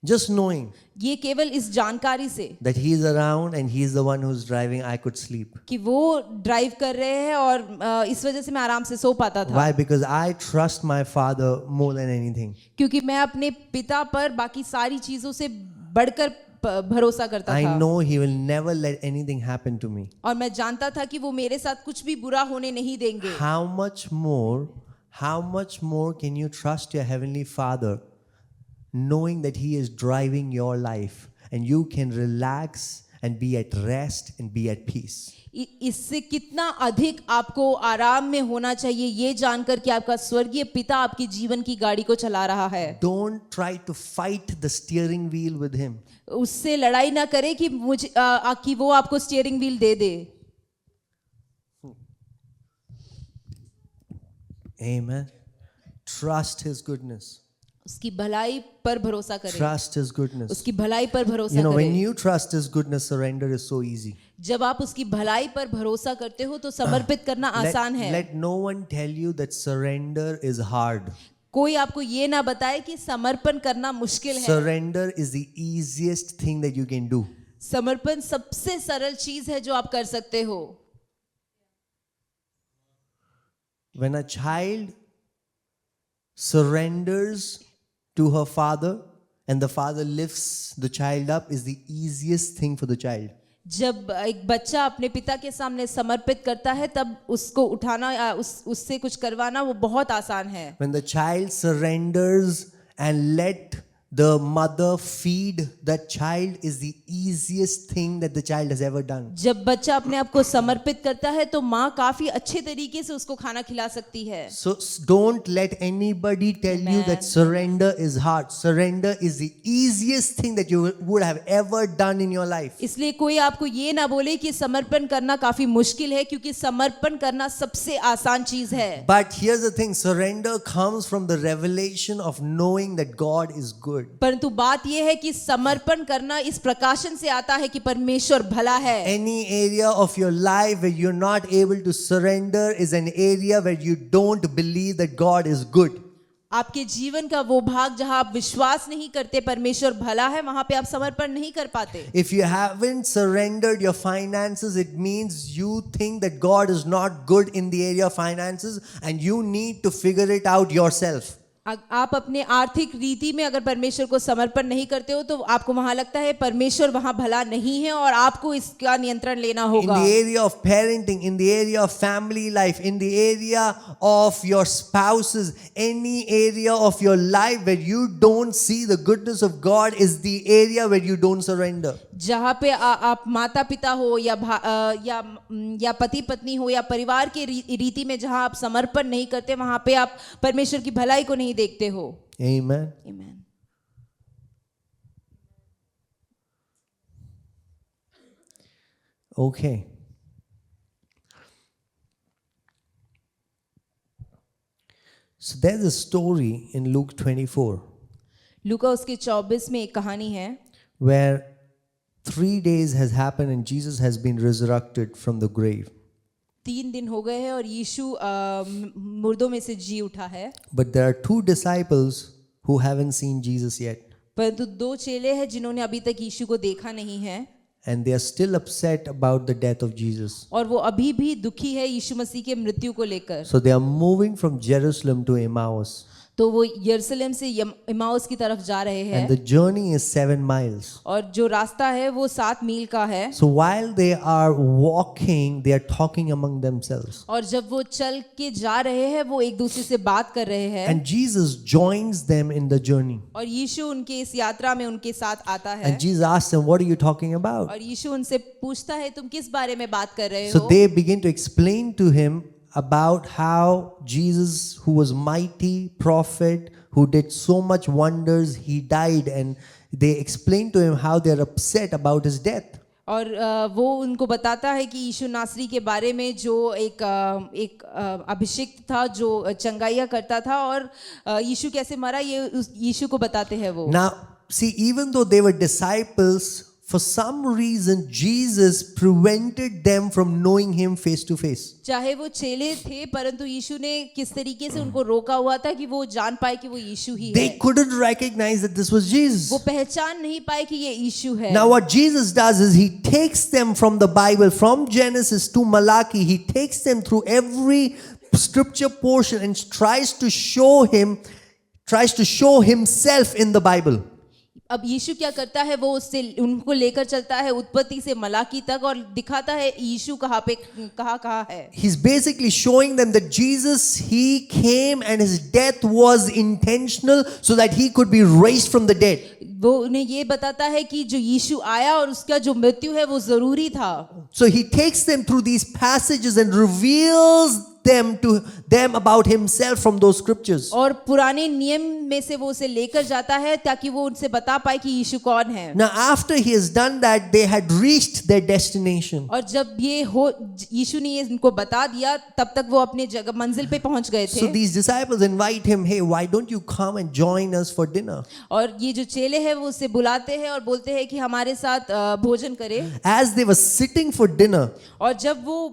A: Just knowing
B: ये केवल इस जानकारी से
A: that he is around and he is the one who's driving, I could sleep.
B: कि वो ड्राइव कर रहे हैं और इस वजह से मैं आराम से सो पाता था।
A: Why? Because I trust my father more than anything.
B: क्योंकि मैं अपने पिता पर बाकी सारी चीजों से बढ़कर भरोसा करता
A: I
B: था।
A: know he will never let anything happen to me.
B: और मैं जानता था कि वो मेरे साथ कुछ भी बुरा होने नहीं देंगे।
A: How much more can you trust your heavenly Father knowing that he is driving your life and you can relax and be at rest and be at peace?
B: इससे कितना अधिक आपको आराम में होना चाहिए ये जानकर कि आपका स्वर्गीय पिता आपकी जीवन की गाड़ी को चला रहा है।
A: Don't try to fight the steering wheel with him.
B: उससे लड़ाई ना करें कि कि वो आपको स्टीयरिंग व्हील दे दे।
A: Amen. Trust his goodness.
B: उसकी भलाई पर भरोसा करें।
A: Trust his goodness.
B: उसकी भलाई पर भरोसा
A: You know, when
B: करें।
A: you trust his goodness, surrender is so easy.
B: जब आप उसकी भलाई पर भरोसा करते हो तो समर्पित करना आसान है।
A: Let no one tell you that surrender is hard.
B: कोई आपको ये ना बताए कि समर्पण करना मुश्किल है।
A: Surrender is the easiest thing that you can do.
B: समर्पण सबसे सरल चीज है जो आप कर सकते हो.
A: When a child surrenders to her father and the father lifts the child up is the easiest thing for the child.
B: जब एक बच्चा अपने पिता के सामने समर्पित करता है तब उसको उठाना या उससे कुछ करवाना वो बहुत आसान है.
A: When the child surrenders and let the mother feed that child is the easiest thing that the child has ever done.
B: जब बच्चा अपने आप को समर्पित करता है तो माँ काफी अच्छे तरीके से उसको खाना खिला सकती है.
A: So don't let anybody tell you that surrender is hard. Surrender is the easiest thing that you would have ever done in your life.
B: इसलिए कोई आपको ये ना बोले कि समर्पण करना काफी मुश्किल है, क्योंकि समर्पण करना सबसे आसान चीज है.
A: But here's the thing, surrender comes from the revelation of knowing that God is good.
B: परंतु बात यह है कि समर्पण करना इस प्रकाशन से आता है कि परमेश्वर भला है.
A: Any area of your life where you're not able to surrender is an area where you don't believe that God is good.
B: आपके जीवन का वो भाग जहां आप विश्वास नहीं करते परमेश्वर भला है, वहां पे आप समर्पण नहीं कर पाते.
A: If you haven't surrendered your finances, it means you think that God is not good in the area of finances and you need to figure it out yourself.
B: आप अपने आर्थिक रीति में अगर परमेश्वर को समर्पण नहीं करते हो तो आपको वहां लगता है परमेश्वर वहां भला नहीं है और आपको इसका नियंत्रण लेना होगा.
A: In the area of parenting, in the area of family life, in the area of your spouses, any area of your life where you don't see the goodness of God is the area where you don't surrender.
B: जहाँ पे आप माता पिता हो या पति पत्नी हो या परिवार के रीति में जहाँ आप समर्पण नहीं करते, वहाँ पे आप परमेश्वर की भलाई को नहीं देखते हो.
A: Amen.
B: Amen.
A: Okay. So there's a story in Luke 24
B: लूका उसके 24 में एक कहानी है
A: where 3 days has happened and Jesus has been resurrected from the grave.
B: 3 दिन हो गए हैं और यीशु मुर्दों में से जी उठा है.
A: But there are 2 disciples who haven't seen Jesus yet.
B: परंतु 2 चेले हैं जिन्होंने अभी तक यीशु को देखा नहीं है.
A: And they are still upset about the death of Jesus.
B: और वो अभी भी दुखी है यीशु मसीह के मृत्यु को लेकर.
A: So they are moving from Jerusalem to Emmaus.
B: तो वो यरूशलेम से इमाउस की तरफ जा रहे हैं.
A: And the journey is 7 miles.
B: और जो रास्ता है वो 7 मील का है.
A: So while they are walking, they are talking among themselves.
B: और जब वो चल के जा रहे हैं वो एक दूसरे से बात कर रहे हैं.
A: And Jesus joins them in the journey.
B: और यीशु उनके इस यात्रा में उनके साथ आता है.
A: And Jesus asks them, "What are you talking about?"
B: और यीशु उनसे पूछता है तुम किस बारे में बात कर रहे हो.
A: So they begin to explain to him about how Jesus, who was mighty prophet, who did so much wonders, he died, and they explain to him how they are upset about his death.
B: और वो उनको बताता है कि यीशु नासरी के बारे में जो एक अभिषिक्त था जो चंगाइयाँ करता था और यीशु कैसे मरा ये यीशु को बताते हैं वो.
A: Now, see, even though they were disciples, for some reason Jesus prevented them from knowing him face to face.
B: चाहे वो चेले थे परंतु यीशु ने किस तरीके से उनको रोका हुआ था कि वो जान पाए कि वो यीशु ही है.
A: They couldn't recognize that this was Jesus.
B: वो पहचान नहीं पाए कि ये यीशु है.
A: Now what Jesus does is he takes them from the Bible, from Genesis to Malachi, he takes them through every scripture portion and tries to show himself in the Bible.
B: अब यीशु क्या करता है वो उससे उनको लेकर चलता है उत्पत्ति से मलाकी तक और दिखाता है यीशु कहाँ है.
A: He's basically showing them that Jesus, he came and his death was intentional so that he could be raised from the dead.
B: वो उन्हें ये बताता है कि जो यीशु आया और उसका जो मृत्यु है वो जरूरी था.
A: So he takes them through these passages and reveals them about himself from those scriptures.
B: और पुराने नियम में से वो उसे लेकर जाता है ताकि वो उनसे बता पाए कि यीशु कौन है.
A: Now after he has done that, they had reached their destination.
B: और जब ये यीशु ने ये इनको बता दिया तब तक वो अपने जगह मंजिल पे पहुंच गए थे.
A: So these disciples invite him, "Hey, why don't you come and join us for dinner?"
B: और ये जो चेले हैं वो उसे बुलाते हैं और बोलते हैं कि हमारे साथ भोजन करे.
A: As they were sitting for dinner,
B: और जब वो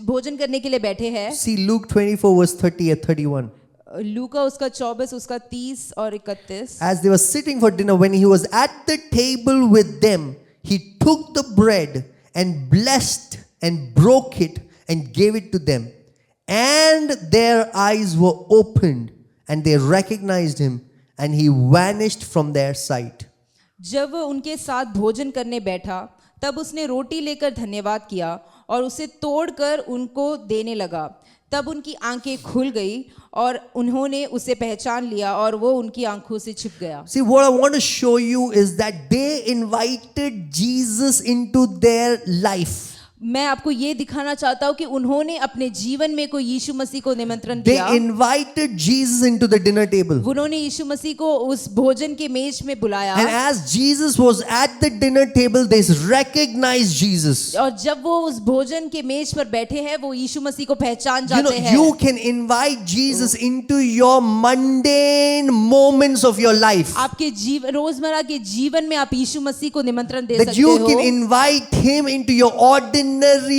B: भोजन करने के लिए बैठे हैं.
A: see Luke 24 verse 30 and 31.
B: लूका उसका 24 उसका 30 और 31.
A: As they were sitting for dinner, when he was at the table with them, he took the bread and blessed and broke it and gave it to them. And their eyes were opened and they recognized him and he vanished from their sight.
B: जब वह उनके साथ भोजन करने बैठा तब उसने रोटी लेकर धन्यवाद किया और उसे तोड़कर उनको देने लगा। तब उनकी आंखें खुल गई और उन्होंने उसे पहचान लिया और वो उनकी आंखों से छिप गया।
A: See, what I want to show you is that they invited Jesus into their life.
B: मैं आपको ये दिखाना चाहता हूँ कि उन्होंने अपने जीवन में कोई यीशु मसीह को निमंत्रण
A: They
B: दिया।
A: invited Jesus into the dinner table.
B: उन्होंने यीशु मसीह को उस भोजन के मेज में बुलाया।
A: And as Jesus was at the dinner table, they recognized Jesus.
B: और जब वो उस भोजन के मेज पर बैठे हैं वो यीशु मसीह को पहचान
A: You know,
B: जाते हैं।
A: you can invite Jesus into your mundane moments of your life.
B: आपके जीवन रोजमर्रा के जीवन में आप यीशु मसीह को निमंत्रण दे
A: That
B: सकते
A: you
B: हो।
A: can invite him into your ordinary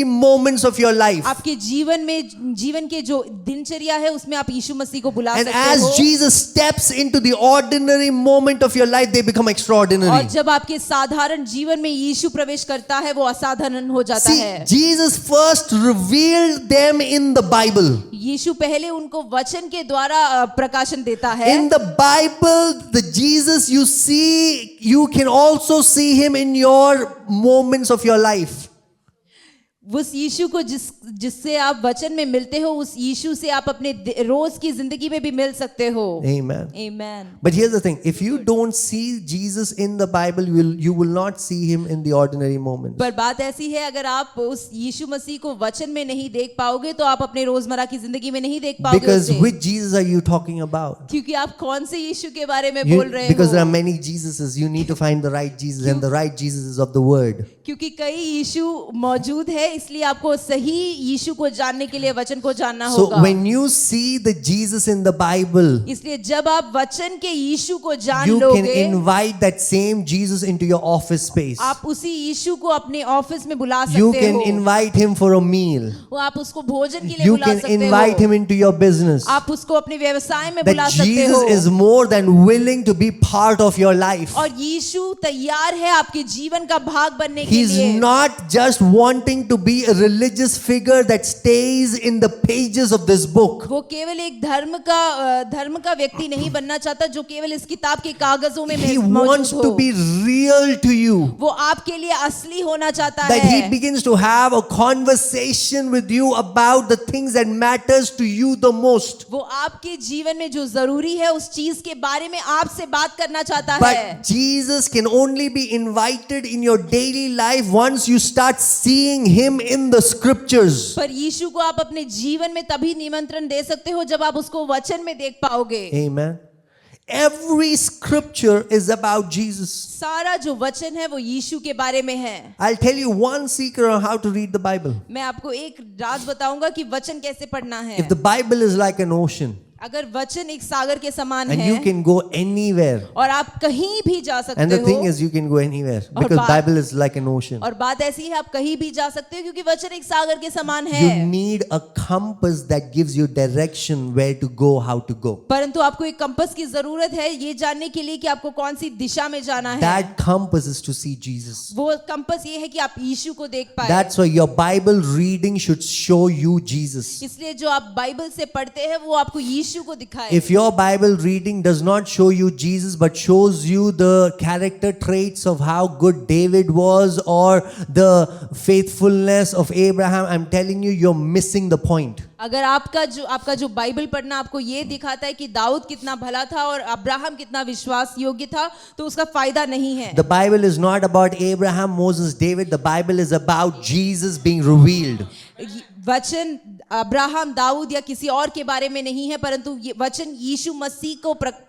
A: moments of your life.
B: आपके जीवन में जीवन के जो दिनचर्या है उसमें आप यीशु मसीह को बुला
A: And
B: सकते
A: as
B: हो।
A: Jesus steps into the ordinary moment of your life, they become
B: और
A: extraordinary.
B: जब आपके साधारण जीवन में यीशु प्रवेश करता है वो असाधारण हो जाता
A: See,
B: है।
A: Jesus first revealed them in the Bible.
B: यीशु पहले उनको वचन के द्वारा प्रकाशन देता है।
A: In the Bible, the Jesus you see, you can also see him in your moments of your life.
B: उस यीशु को जिससे आप वचन में मिलते हो उस यीशु से आप अपने रोज की जिंदगी में भी मिल सकते हो।
A: Amen.
B: Amen.
A: But here's the thing, if you don't see Jesus in the Bible, you will not see him in the ordinary moments.
B: पर बात ऐसी है अगर आप उस यीशु मसीह को वचन में नहीं देख पाओगे तो आप अपने रोजमर्रा की जिंदगी में नहीं देख पाओगे
A: Because
B: उसे।
A: which Jesus are you talking about?
B: क्योंकि आप कौन से यीशु के बारे में बोल रहे
A: Because there are
B: हो?
A: many Jesuses, you need to find the right Jesus, and the right Jesus is of the Word.
B: क्योंकि कई यीशु मौजूद है इसलिए आपको सही यीशु को जानने के लिए वचन को जानना
A: So
B: होगा।
A: when you see the Jesus in the Bible,
B: इसलिए जब आप वचन के यीशु को जान
A: you can
B: लोगे
A: invite that same Jesus into your office space.
B: आप उसी यीशु को अपने ऑफिस में बुला
A: You
B: सकते
A: can
B: हो।
A: invite him for a meal.
B: वो आप उसको भोजन के लिए
A: You
B: बुला
A: can
B: सकते
A: invite
B: हो।
A: him into your business.
B: आप उसको अपने व्यवसाय में बुला
A: That
B: सकते हो।
A: Jesus is more than willing to be part of your life.
B: और यीशु तैयार है आपके जीवन का भाग बनने के
A: He's
B: लिए।
A: not just wanting to be a religious figure that stays in the pages of this book.
B: वो केवल एक धर्म का व्यक्ति नहीं बनना चाहता जो केवल इस किताब के कागजों में
A: He
B: मौजूद
A: wants
B: हो।
A: to be real to you.
B: वो आपके लिए असली होना चाहता
A: That he
B: है।
A: begins to have a conversation with you about the things that matters to you the most.
B: वो आपके जीवन में जो जरूरी है उस चीज के बारे में आपसे बात करना चाहता है।
A: But Jesus can only be invited in your daily life once you start seeing him in the scriptures.
B: पर यीशु को आप अपने जीवन में तभी निमंत्रण दे सकते हो जब आप उसको वचन में देख पाओगे।
A: Amen. Every scripture is about Jesus.
B: सारा जो वचन है वो यीशु के बारे में है।
A: I'll tell you one secret on how to read the Bible.
B: मैं आपको एक राज बताऊंगा कि वचन कैसे पढ़ना है।
A: If the Bible is like an ocean
B: अगर वचन एक सागर के समान
A: and
B: है
A: you can go anywhere,
B: और आप कहीं भी जा
A: and
B: सकते
A: the thing
B: हो
A: is you can go anywhere
B: और
A: because
B: बात-
A: Bible is like an ocean.
B: और बात ऐसी है आप कहीं भी जा सकते हो क्योंकि वचन एक सागर के समान
A: You
B: है।
A: need a compass that gives you direction where to go, how to go.
B: परंतु आपको एक कंपास की जरूरत है ये जानने के लिए कि आपको कौन सी दिशा में जाना है।
A: That compass is to see Jesus.
B: वो कंपास ये है कि आप यीशु को देख पाए।
A: That's why your Bible reading should show you Jesus.
B: इसलिए जो आप बाइबल से पढ़ते हैं वो आपको यीशु को दिखाए।
A: If your Bible reading does not show you Jesus but shows you the character traits of how good David was or the faithfulness of Abraham, I'm telling you, you're missing the point.
B: अगर आपका जो Bible पढ़ना आपको ये दिखाता है कि दाऊद कितना भला था और अब्राहम कितना विश्वास योग्य था तो उसका फायदा नहीं है।
A: The Bible is not about Abraham, Moses, David. The Bible is about Jesus being revealed.
B: वचन अब्राहम दाऊद या किसी और के बारे में नहीं है परंतु ये वचन यीशु मसीह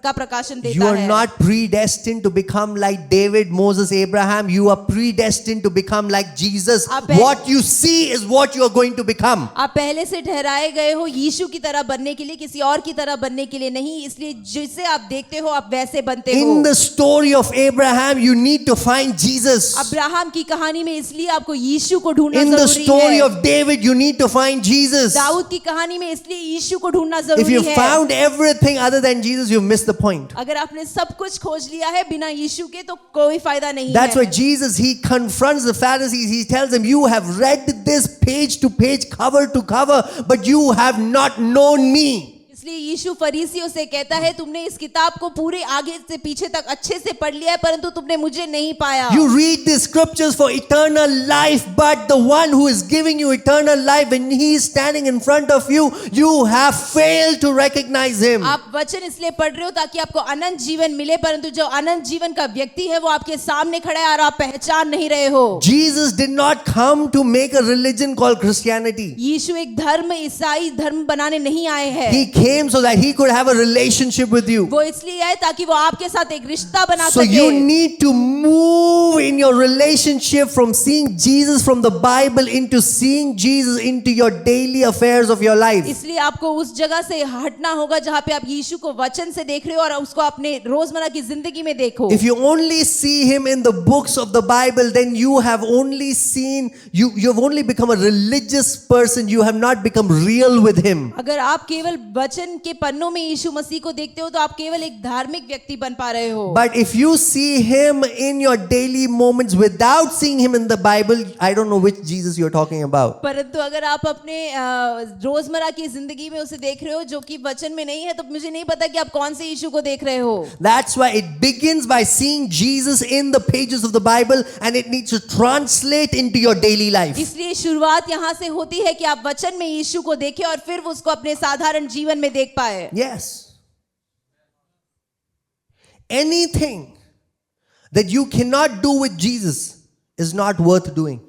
B: का प्रकाशन देता
A: You are
B: है।
A: not predestined to become like David, Moses, Abraham. You are predestined to become like Jesus. What you see is what you are going to become.
B: आप पहले से ठहराए गए हो यीशु की तरह बनने के लिए किसी और की तरह बनने के लिए नहीं इसलिए जिसे आप देखते हो आप वैसे बनते हो।
A: In the story of Abraham, you need to find Jesus.
B: Abraham की कहानी में इसलिए आपको यीशु को ढूंढना
A: In the
B: जरूरी
A: story
B: है।
A: of David, you need to to find Jesus.
B: Dawood की कहानी में इसलिए यीशु को ढूंढना
A: If
B: जरूरी
A: you've
B: है।
A: found everything other than Jesus, you've missed the point.
B: अगर आपने सब कुछ खोज लिया है बिना यीशु के तो कोई फायदा नहीं
A: That's
B: है।
A: why Jesus, he confronts the Pharisees. He tells them, you have read this page to page, cover to cover, but you have not known me.
B: इसलिए यीशु फरीसियों से कहता है तुमने इस किताब को पूरे आगे से पीछे तक अच्छे से पढ़ लिया है परंतु तुमने मुझे नहीं पाया।
A: You read the scriptures for eternal life, but the one who is giving you eternal life, when he is standing in front of you, you have failed to recognize him.
B: आप वचन इसलिए पढ़ रहे हो ताकि आपको अनंत जीवन मिले परंतु जो अनंत जीवन का व्यक्ति है वो आपके सामने खड़ा है और आप पहचान नहीं रहे हो।
A: Jesus did not come to make a religion called Christianity.
B: यीशु एक धर्म ईसाई धर्म बनाने नहीं आए हैं।
A: He came so that he could have a relationship with you.
B: वो इसलिए आए ताकि वो आपके साथ एक रिश्ता बना
A: So
B: सके।
A: you need to move in your relationship from seeing Jesus from the Bible into seeing Jesus into your daily affairs of your life.
B: इसलिए आपको उस जगह से हटना होगा जहाँ पे आप यीशु को वचन से देख रहे हो और उसको अपने रोजमर्रा की जिंदगी में देखो।
A: If you only see him in the books of the Bible, then you have only seen, you've only become a religious person. You have not become real with him.
B: अगर आप केवल वचन के पन्नों में यीशु मसीह को देखते हो तो आप केवल एक धार्मिक व्यक्ति बन पा रहे हो।
A: But if you see him in your daily moments without seeing him in the Bible, I don't know which Jesus you're talking about.
B: परंतु अगर आप अपने रोजमर्रा की जिंदगी में उसे देख रहे हो जो कि वचन में नहीं है तो मुझे नहीं पता कि आप कौन से यीशु को देख रहे हो।
A: That's why it begins by seeing Jesus in the pages of the Bible, and it needs to translate into your daily life.
B: इसलिए शुरुआत यहाँ से होती है कि आप वचन में यीशु को देखें और फिर वो उसको अपने साधारण जीवन में देख पाए।
A: Yes. Anything that you cannot do with Jesus is not worth doing.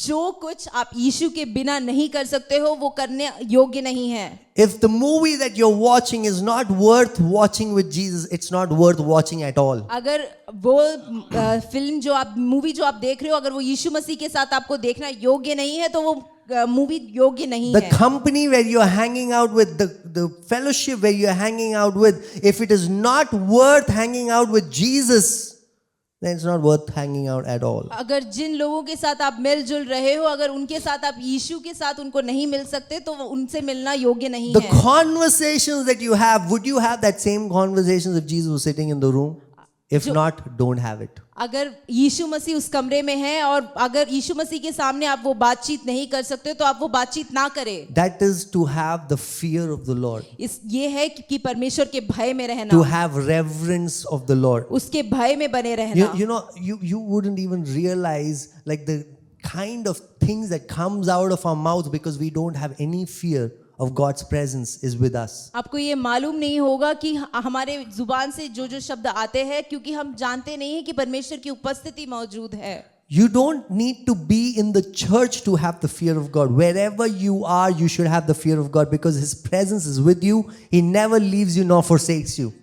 B: जो कुछ आप यीशु के बिना नहीं कर सकते हो वो करने योग्य नहीं है।
A: If the movie that you're watching is not worth watching with Jesus, it's not worth watching at all.
B: अगर वो फिल्म जो आप मूवी जो आप देख रहे हो अगर वो यीशु मसीह के साथ आपको देखना योग्य नहीं है तो वो मूवी योग्य नहीं
A: The
B: है।
A: company where you're hanging out with, the fellowship where you're hanging out with, if it is not worth hanging out with Jesus, then it's not worth hanging out at all.
B: अगर जिन लोगों के साथ आप मिलजुल रहे हो अगर उनके साथ आप यीशु के साथ उनको नहीं मिल सकते तो वो उनसे मिलना योग्य नहीं
A: The
B: है।
A: conversations that you have, would you have that same conversations if Jesus was sitting in the room? If not, don't have it.
B: अगर यीशु मसीह उस कमरे में है और अगर यीशु मसीह के सामने आप वो बातचीत नहीं कर सकते तो आप वो बातचीत ना करें।
A: That is to have the fear of the Lord.
B: ये है कि परमेश्वर के भय में रहना।
A: To have reverence of the Lord.
B: उसके भय में बने रहना।
A: You know, you wouldn't even realize like the kind of things that comes out of our mouth because we don't have any fear of God's presence is with us.
B: आपको ये मालूम नहीं होगा कि हमारे जुबान से जो जो शब्द आते हैं क्योंकि हम जानते नहीं हैं कि परमेश्वर की उपस्थिति मौजूद है।
A: You don't need to be in the church to have the fear of God. Wherever you are, you should have the fear of God because His presence is with you. He never leaves you nor forsakes you.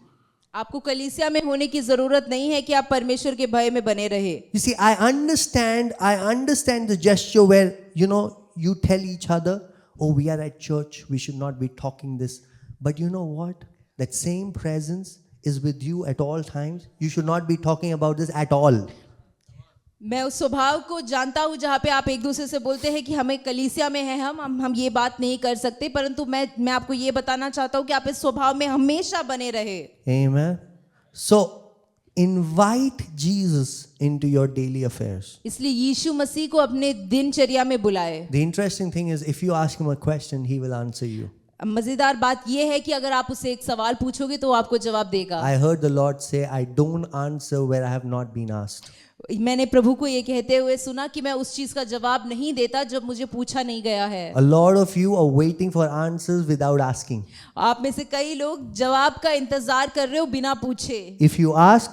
B: आपको कलीसिया में होने की जरूरत नहीं है कि आप परमेश्वर के भय में बने रहे।
A: You see, I understand the gesture where, you tell each other, oh, we are at church, we should not be talking this. But you know what? That same presence is with you at all times. You should not be talking about this at all.
B: मैं उस स्वभाव को जानता हूँ जहाँ पे आप एक दूसरे से बोलते हैं कि हमें कलीसिया में है हम ये बात नहीं कर सकते परंतु मैं आपको ये बताना चाहता हूँ कि आप इस स्वभाव में हमेशा बने रहे।
A: Amen. So invite Jesus into your daily affairs.
B: इसलिए यीशु मसीह को अपने दिनचर्या में बुलाए।
A: The interesting thing is, if you ask him a question, he will answer you.
B: मजेदार बात यह है कि अगर आप उसे एक सवाल पूछोगे तो वो आपको जवाब देगा।
A: I heard the Lord say, I don't answer where I have not been asked.
B: मैंने प्रभु को ये कहते हुए सुना कि मैं उस चीज का जवाब नहीं देता जब मुझे पूछा नहीं गया है।
A: A lot of you are waiting for answers without asking.
B: आप में से कई लोग जवाब का इंतजार कर रहे हो बिना पूछे।
A: If you ask,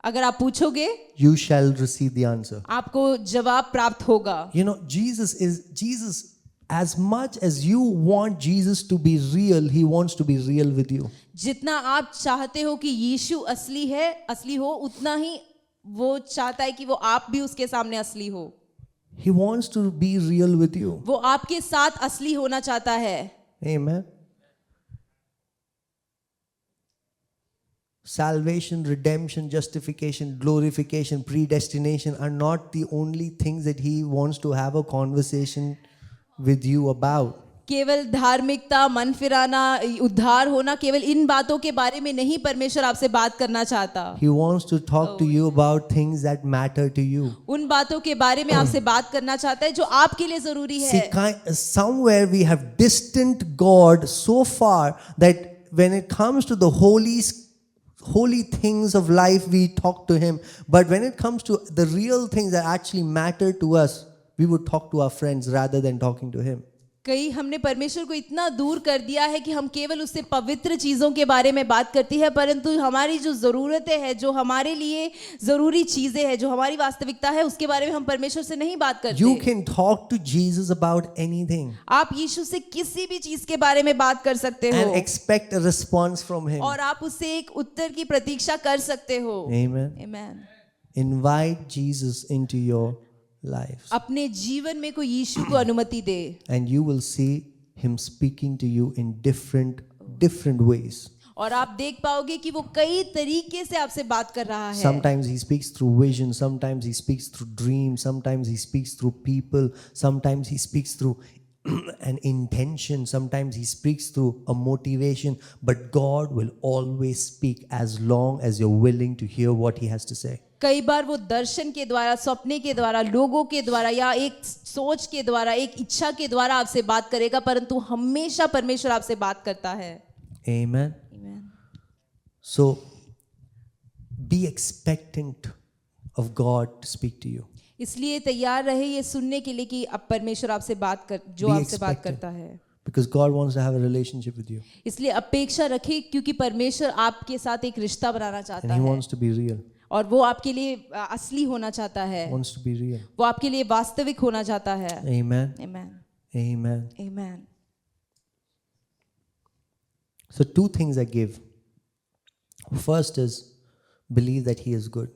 B: अगर आप पूछोगे
A: you shall receive the answer.
B: आपको जवाब प्राप्त होगा।
A: Jesus, as much as you want Jesus to be real, he wants to be real with you.
B: जितना आप चाहते हो कि यीशु असली हो उतना ही वो चाहता है कि वो आप भी उसके सामने असली हो।
A: He wants to be real with you.
B: वो आपके साथ असली होना चाहता है।
A: Amen. Salvation, redemption, justification, glorification, predestination are not the only things that he wants to have a conversation with you about.
B: केवल धार्मिकता, मन फिराना, उद्धार होना, केवल इन बातों के बारे में नहीं परमेश्वर आपसे बात करना चाहता।
A: He wants to talk to you about things that matter to you.
B: उन बातों के बारे में आपसे बात करना चाहता है जो आपके लिए जरूरी
A: See,
B: है।
A: somewhere we have distant God so far that when it comes to the holy things of life, we talk to Him. But when it comes to the real things that actually matter to us, we would talk to our friends rather than talking to Him.
B: कई हमने परमेश्वर को इतना दूर कर दिया है कि हम केवल उससे पवित्र चीजों के बारे में बात करती है, परंतु हमारी जो जरूरतें हैं, जो हमारे लिए जरूरी चीजें हैं, जो हमारी वास्तविकता है, उसके बारे में हम परमेश्वर से नहीं बात करते।
A: You can talk to Jesus about anything
B: आप यीशु से किसी भी चीज के बारे में बात कर सकते हो
A: and expect a response from Him.
B: और आप उससे एक उत्तर की प्रतीक्षा कर सकते हो।
A: Amen.
B: Amen.
A: Invite Jesus into your lives.
B: अपने जीवन में कोई यीशु को अनुमति दे
A: And you will see Him speaking to you in different ways.
B: और आप देख पाओगे कि वो कई तरीके से आपसे बात कर रहा है।
A: Sometimes He speaks through vision, sometimes He speaks through dreams, sometimes He speaks through people, sometimes He speaks through an intention, sometimes He speaks through a motivation, but God will always speak as long as you're willing to hear what He has to say.
B: कई बार वो दर्शन के द्वारा, सपने के द्वारा, लोगों के द्वारा या एक सोच के द्वारा, एक इच्छा के द्वारा आपसे बात करेगा, परंतु हमेशा परमेश्वर आपसे बात करता है।
A: Amen.
B: Amen.
A: So be expectant of God to speak to you.
B: इसलिए तैयार रहे ये सुनने के लिए कि अब परमेश्वर आपसे बात कर, जो
A: Be
B: आपसे बात
A: expectant.
B: करता है।
A: Because God wants to have a relationship with you.
B: इसलिए अपेक्षा रखें क्योंकि परमेश्वर आपके साथ एक रिश्ता बनाना चाहता
A: And He
B: है
A: wants to be real.
B: और वो आपके लिए असली होना चाहता है,
A: Wants to be real.
B: वो आपके लिए वास्तविक होना चाहता है।
A: Amen.
B: Amen.
A: Amen.
B: Amen.
A: So two things I give. First is believe that He is good,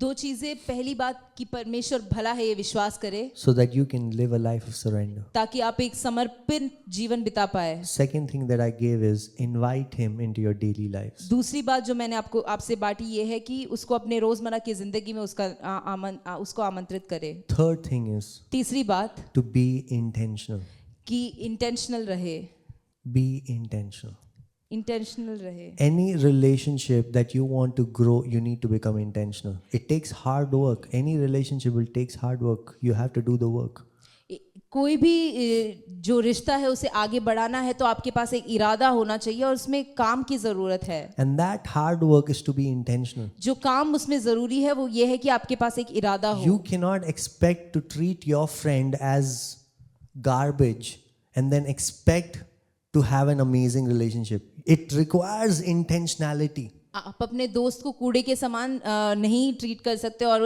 B: दो चीजें, पहली बात कि परमेश्वर भला है, ये विश्वास करे
A: so that you can live a life of surrender.
B: ताकि आप एक समर्पित जीवन बिता पाए।
A: Second thing that I gave is invite Him into your daily lives.
B: दूसरी बात जो मैंने आपसे बांटी ये है कि उसको अपने रोजमर्रा की जिंदगी में उसको आमंत्रित करे।
A: Third thing is
B: तीसरी बात
A: to be intentional.
B: कि इंटेंशनल रहे,
A: Be intentional.
B: इंटेंशनल रहे।
A: Any relationship that you want to grow, you need to become intentional. It takes hard work. Any relationship will takes hard work. You have to do the work.
B: कोई भी जो रिश्ता है उसे आगे बढ़ाना है तो आपके पास एक इरादा होना चाहिए और उसमें काम की जरूरत है।
A: And that hard work is to be intentional.
B: जो काम उसमें जरूरी है वो ये है कि आपके पास एक इरादा हो।
A: You cannot expect to treat your friend as garbage and then expect to have an amazing relationship. It requires intentionality.
B: आप अपने दोस्त को कूड़े के समान नहीं ट्रीट कर सकते और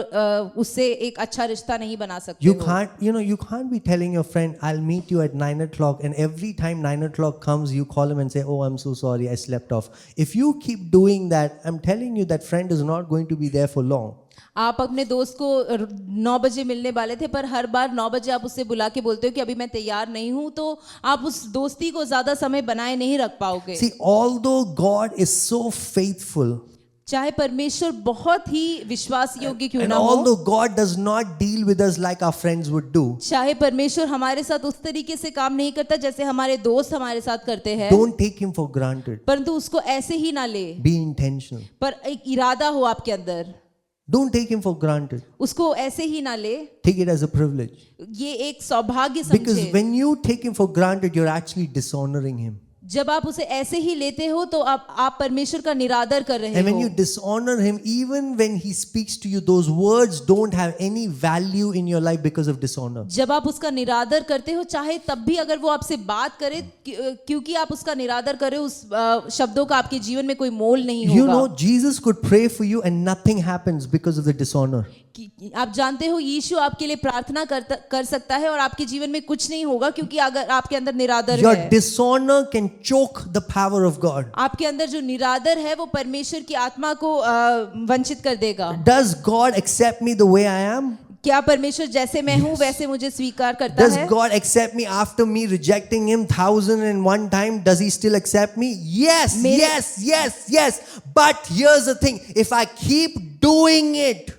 B: उससे एक अच्छा रिश्ता नहीं बना सकते
A: You
B: हो।
A: can't, you can't be telling your friend, I'll meet you at 9 o'clock, and every time 9 o'clock comes, you call him and say, oh, I'm so sorry, I slept off. If you keep doing that, I'm telling you that friend is not going to be there for long.
B: आप अपने दोस्त को 9 बजे मिलने वाले थे पर हर बार 9 बजे आप उससे बुला के बोलते हो कि अभी मैं तैयार नहीं हूं, तो आप उस दोस्ती को ज्यादा समय बनाए नहीं रख पाओगे।
A: See, although God is so faithful,
B: चाहे परमेश्वर बहुत ही विश्वास योग्य क्यों
A: and
B: ना हो,
A: although God does not deal with us like our friends would do,
B: चाहे परमेश्वर हमारे साथ उस तरीके से काम नहीं करता जैसे हमारे दोस्त हमारे साथ करते हैं,
A: don't take Him for granted.
B: परंतु उसको ऐसे ही ना ले,
A: Be intentional.
B: पर एक इरादा हो आपके अंदर,
A: Don't take Him for granted.
B: उसको ऐसे ही ना ले,
A: Take it as a privilege.
B: ये एक सौभाग्य
A: Because
B: समझे।
A: when you take Him for granted, you're actually dishonoring Him.
B: जब आप उसे ऐसे ही लेते हो तो आप परमेश्वर का निरादर कर रहे
A: And when you
B: हो।
A: dishonor Him, even when He speaks to you, those words don't have any value in your life because of dishonor.
B: जब आप उसका निरादर करते हो, चाहे तब भी अगर वो आपसे बात करे, क्योंकि आप उसका निरादर करे, उस शब्दों का आपके जीवन में कोई मोल नहीं
A: You know,
B: होगा।
A: Jesus could pray for you and nothing happens because of the dishonor.
B: आप जानते हो यीशु आपके लिए प्रार्थना कर सकता है और आपके जीवन में कुछ नहीं होगा क्योंकि अगर आपके अंदर निरादर
A: Your
B: है।
A: dishonor can choke the power of God.
B: आपके अंदर जो निरादर है वो परमेश्वर की आत्मा को वंचित कर देगा।
A: Does God accept me the way I am?
B: क्या परमेश्वर जैसे मैं हूँ वैसे मुझे स्वीकार करता
A: Does
B: है?
A: God accept me after me rejecting Him 1,001 times? Does He still accept me? Yes, yes, yes, yes. But here's the thing. If I keep doing it,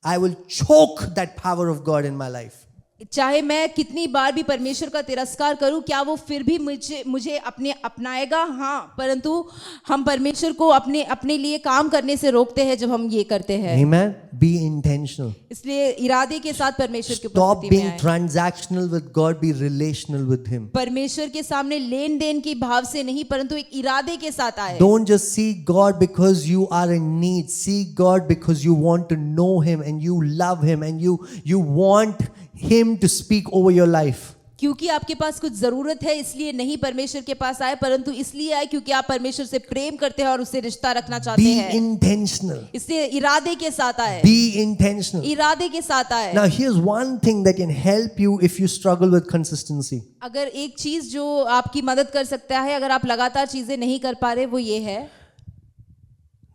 A: I will choke that power of God in my life.
B: चाहे मैं कितनी बार भी परमेश्वर का तिरस्कार करूं, क्या वो फिर भी मुझे अपने अपनाएगा? हाँ, परंतु हम परमेश्वर को अपने लिए काम करने से रोकते हैं जब हम ये करते हैं।
A: Amen. Be intentional.
B: इसलिए इरादे के साथ परमेश्वर की
A: Stop
B: उपस्थिति में
A: being
B: आए।
A: transactional with God. Be relational with Him.
B: परमेश्वर के सामने लेन देन की भाव से नहीं, परंतु एक इरादे के साथ आए।
A: Don't just seek God because you are in need. Seek God because you want to know Him and you love Him and you want Him to speak over your life.
B: क्योंकि आपके पास कुछ जरूरत है, इसलिए नहीं परमेश्वर के पास आए, परंतु इसलिए आए क्योंकि आप परमेश्वर से प्रेम करते हैं और उससे रिश्ता रखना चाहते
A: Be
B: हैं।
A: intentional.
B: इसलिए इरादे के साथ आए।
A: Be intentional.
B: इरादे के साथ आए।
A: Now here's one thing that can help you if you struggle with consistency.
B: अगर एक चीज जो आपकी मदद कर सकता है अगर आप लगातार चीजें नहीं कर पा रहे, वो ये है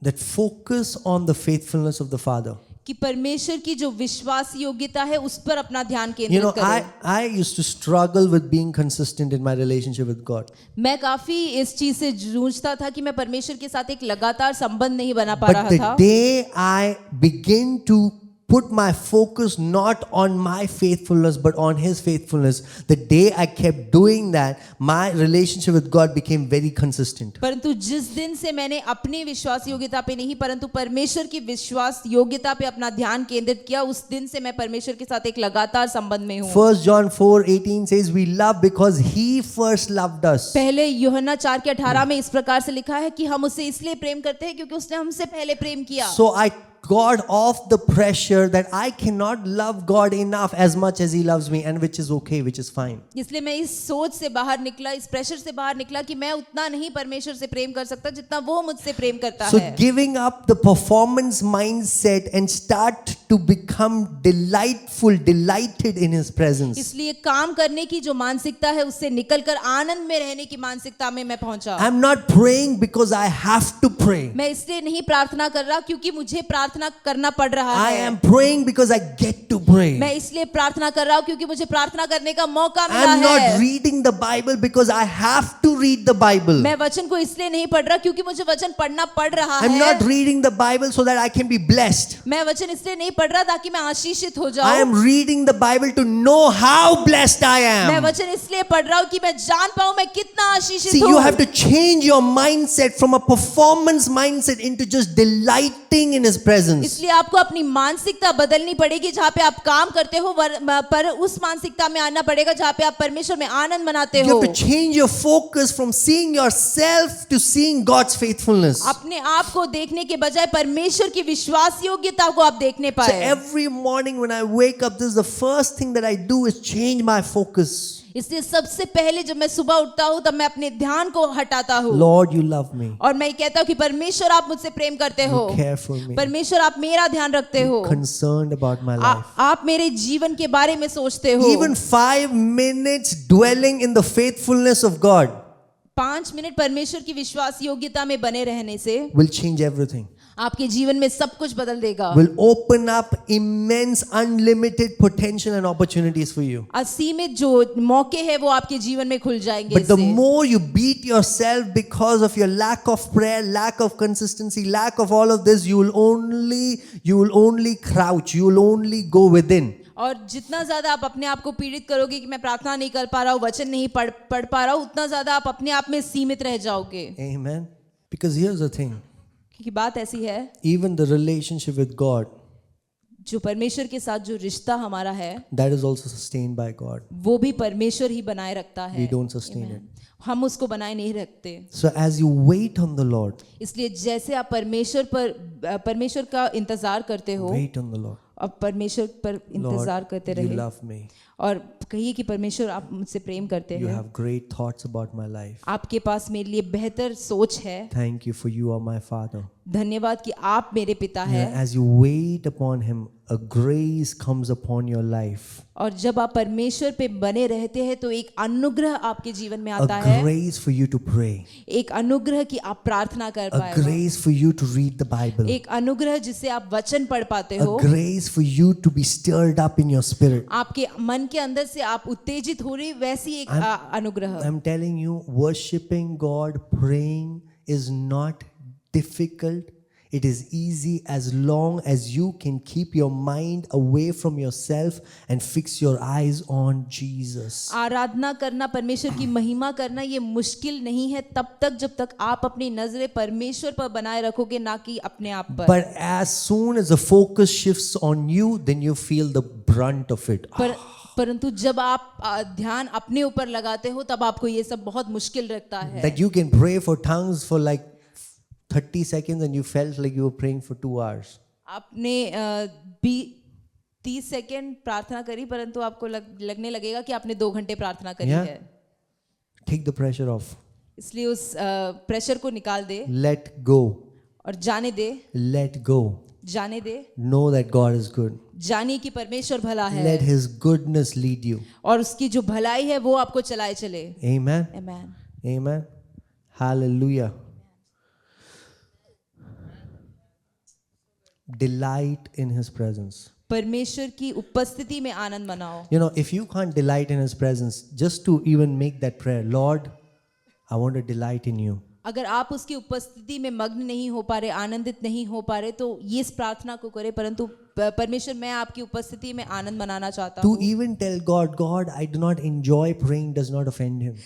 A: That focus on the faithfulness of the Father.
B: कि परमेश्वर की जो विश्वास योग्यता है उस पर अपना ध्यान
A: You
B: केंद्रित
A: know,
B: करें।
A: I used to struggle with being consistent in my relationship with God.
B: मैं काफी इस चीज से जूझता था कि मैं परमेश्वर के साथ एक लगातार संबंध नहीं बना पा
A: But
B: रहा
A: the
B: था।
A: day I begin to put my focus not on my faithfulness but on His faithfulness, the day I kept doing that, my relationship with God became very consistent.
B: परंतु जिस दिन से मैंने अपनी विश्वास योग्यता पे नहीं परंतु परमेश्वर की विश्वास योग्यता पे अपना ध्यान केंद्रित किया, उस दिन से मैं परमेश्वर के साथ एक लगातार संबंध में हूँ।
A: 1 John 4:18 says we love because He first loved us.
B: पहले यूहन्ना 4:18 में इस प्रकार से लिखा है कि हम उससे इसलिए प्रेम करते हैं क्योंकि उसने हमसे पहले प्रेम किया।
A: So I got off the pressure that I cannot love God enough as much as He loves me, and which is okay, which is fine.
B: इसलिए मैं इस सोच से बाहर निकला, इस प्रेशर से बाहर निकला कि मैं उतना नहीं परमेश्वर से प्रेम कर सकता जितना वो मुझसे प्रेम करता
A: So
B: है।
A: giving up the performance mindset and start to become delighted in His presence.
B: इसलिए काम करने की जो मानसिकता है उससे निकलकर आनंद में रहने की मानसिकता में मैं पहुंचा।
A: I'm not praying because I have to pray.
B: मैं इसलिए नहीं प्रार्थना कर रहा क्योंकि मुझे प्रार्थना करना पड़ रहा
A: I
B: है।
A: am praying because I get to pray.
B: मैं इसलिए प्रार्थना कर रहा हूँ क्योंकि मुझे प्रार्थना करने का मौका मिला
A: I'm not
B: है।
A: reading the Bible because I have to read the Bible.
B: मैं वचन को इसलिए नहीं पढ़ रहा क्योंकि मुझे वचन पढ़ना पड़ रहा
A: I'm
B: है।
A: not reading the Bible so that I can be blessed.
B: मैं वचन इसलिए नहीं पढ़ रहा ताकि मैं आशीषित हो
A: I
B: जाऊं।
A: am reading the Bible to know how blessed I
B: मैं
A: am.
B: वचन इसलिए पढ़ रहा हूँ कि मैं जान पाऊं मैं कितना
A: See,
B: आशीषित
A: you
B: हूँ।
A: have to change your mindset from a performance mindset into just delighting in His presence.
B: इसलिए आपको अपनी मानसिकता बदलनी पड़ेगी जहाँ पे आप काम करते हो, पर उस मानसिकता में आना पड़ेगा जहाँ पे आप परमेश्वर में आनंद मनाते
A: You
B: हो।
A: have to change your focus from seeing yourself to seeing God's faithfulness.
B: अपने आप को देखने के बजाय परमेश्वर की विश्वास योग्यता को आप देखने
A: So
B: पाए।
A: every morning when I wake up, this is the first thing that I do is change my focus.
B: इसलिए सबसे पहले जब मैं सुबह उठता हूँ तब मैं अपने ध्यान को हटाता हूँ
A: Lord, you love me.
B: और मैं कहता हूँ कि परमेश्वर आप मुझसे प्रेम करते हो,
A: You care for me.
B: परमेश्वर आप मेरा ध्यान रखते हो,
A: Concerned about my life.
B: आप मेरे जीवन के बारे में सोचते हो।
A: Even 5 minutes dwelling in the faithfulness of God
B: 5 minute परमेश्वर की विश्वास योग्यता में बने रहने से
A: will change everything.
B: आपके जीवन में सब कुछ बदल देगा।
A: Will open up immense, unlimited potential and opportunities for you.
B: असीमित जो मौके हैं वो आपके जीवन में खुल जाएंगे
A: But the
B: इससे।
A: more you beat yourself because of your lack of prayer, lack of consistency, lack of all of this, you will only crouch. You will only go within.
B: और जितना ज्यादा आप अपने आप को पीड़ित करोगे कि मैं प्रार्थना नहीं कर पा रहा हूँ, वचन नहीं पढ़ पा रहा हूँ, उतना ज्यादा आप अपने आप में सीमित रह जाओगे।
A: Amen. Because here's the thing.
B: क्योंकि बात ऐसी है,
A: Even the relationship with God,
B: जो परमेश्वर के साथ जो रिश्ता हमारा है
A: that is also sustained by God.
B: वो भी परमेश्वर ही बनाए रखता है।
A: We don't sustain it.
B: हम उसको बनाए नहीं रखते।
A: So as you wait on the Lord,
B: इसलिए जैसे आप परमेश्वर का इंतजार करते हो,
A: wait on the Lord.
B: अब परमेश्वर पर इंतजार
A: Lord,
B: करते
A: you
B: रहे
A: love me.
B: और कहिए कि परमेश्वर आप मुझसे प्रेम करते
A: You
B: हैं,
A: have great thoughts about my life.
B: आपके पास मेरे लिए बेहतर सोच है।
A: Thank you for you are my Father.
B: धन्यवाद कि आप मेरे पिता
A: Yeah,
B: हैं।
A: as you wait upon Him, a grace comes upon your life.
B: और जब आप परमेश्वर पे बने रहते हैं तो एक अनुग्रह आपके जीवन में आता
A: A
B: है,
A: grace for you to pray.
B: एक अनुग्रह कि आप प्रार्थना कर
A: A
B: पाए,
A: grace for you to read the Bible.
B: एक अनुग्रह जिससे आप वचन पढ़ पाते
A: A
B: हो,
A: grace for you to be stirred up in your spirit.
B: आपके मन के अंदर से आप उत्तेजित हो रही वैसी एक अनुग्रह।
A: I'm telling you, worshiping God, praying is not difficult. It is easy as long as you can keep your mind away from yourself and fix your eyes on Jesus.
B: आराधना करना, परमेश्वर की महिमा करना ये मुश्किल नहीं है तब तक जब तक आप अपनी नजरें परमेश्वर पर बनाए रखोगे, ना कि अपने आप पर।
A: But as soon as the focus shifts on you, then you feel the brunt of it.
B: परंतु जब आप ध्यान अपने ऊपर लगाते हो तब आपको ये सब बहुत मुश्किल लगता है।
A: That you can pray for tongues for like 30 seconds and you felt like you were praying for 2 hours.
B: आपने 30 सेकंड प्रार्थना करी परंतु आपको लगने लगेगा कि आपने 2 घंटे प्रार्थना करी
A: Yeah.
B: है।
A: Take the pressure off.
B: इसलिए उस प्रेशर को निकाल दे
A: Let go.
B: और जाने दे,
A: Let go.
B: जाने दे।
A: Know that God is good.
B: जानिए कि परमेश्वर भला है
A: Let His goodness lead you.
B: और उसकी जो भलाई है वो आपको चलाए चले।
A: Amen.
B: Amen.
A: Amen. Hallelujah. Delight in His presence.
B: परमेश्वर की उपस्थिति में आनंद मनाओ।
A: You know, if you can't delight in His presence, just to even make that prayer, Lord, I want to delight in you.
B: अगर आप उसकी उपस्थिति में मग्न नहीं हो पा रहे, आनंदित नहीं हो पा रहे, तो ये इस प्रार्थना को करें, परंतु परमेश्वर मैं आपकी उपस्थिति में आनंद मनाना चाहता
A: To
B: हूँ।
A: even tell God, God, I do not enjoy praying does not offend Him.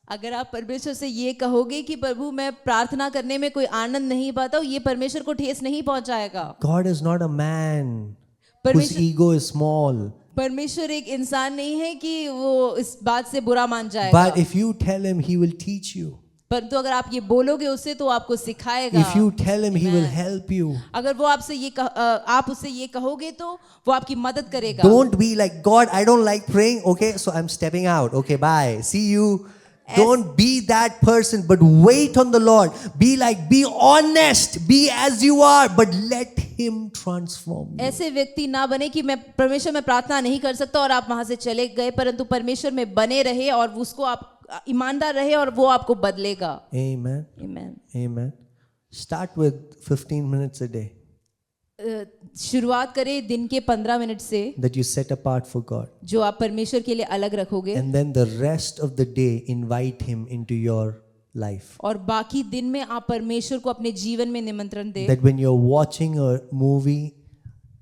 B: अगर आप परमेश्वर से ये कहोगे कि प्रभु मैं प्रार्थना करने में कोई आनंद नहीं पाता हूँ, ये परमेश्वर को ठेस नहीं पहुंचाएगा।
A: God is not a man whose
B: परमेश्वर
A: ego is small.
B: परमेश्वर एक इंसान नहीं है कि वो इस बात से बुरा मान जाएगा।
A: But if you tell Him, He will teach you.
B: परंतु अगर आप ये बोलोगे उससे तो आपको सिखाएगा।
A: If you tell Him, He will help you.
B: अगर वो आपसे ये आप उससे ये कहोगे तो वो आपकी मदद करेगा।
A: Don't be like, God, I don't like praying. Okay, so I'm stepping out. Okay, bye. See you. Don't be that person, but wait on the Lord. Be honest, be as you are, but let Him transform you.
B: ऐसे व्यक्ति ना बने कि मैं परमेश्वर में प्रार्थना नहीं कर सकता और आप वहां से चले गए, परंतु परमेश्वर में बने रहे और उसको आप ईमानदार रहे और वो आपको बदलेगा।
A: Amen.
B: Amen.
A: Amen. Start with 15 minutes a day
B: शुरुआत करें दिन के 15 मिनट से
A: that you set apart for God.
B: जो आप परमेश्वर के लिए अलग रखोगे,
A: And then the rest of the day, invite Him into your life.
B: और बाकी दिन में आप परमेश्वर को अपने जीवन में निमंत्रण दें।
A: That when you're watching a movie,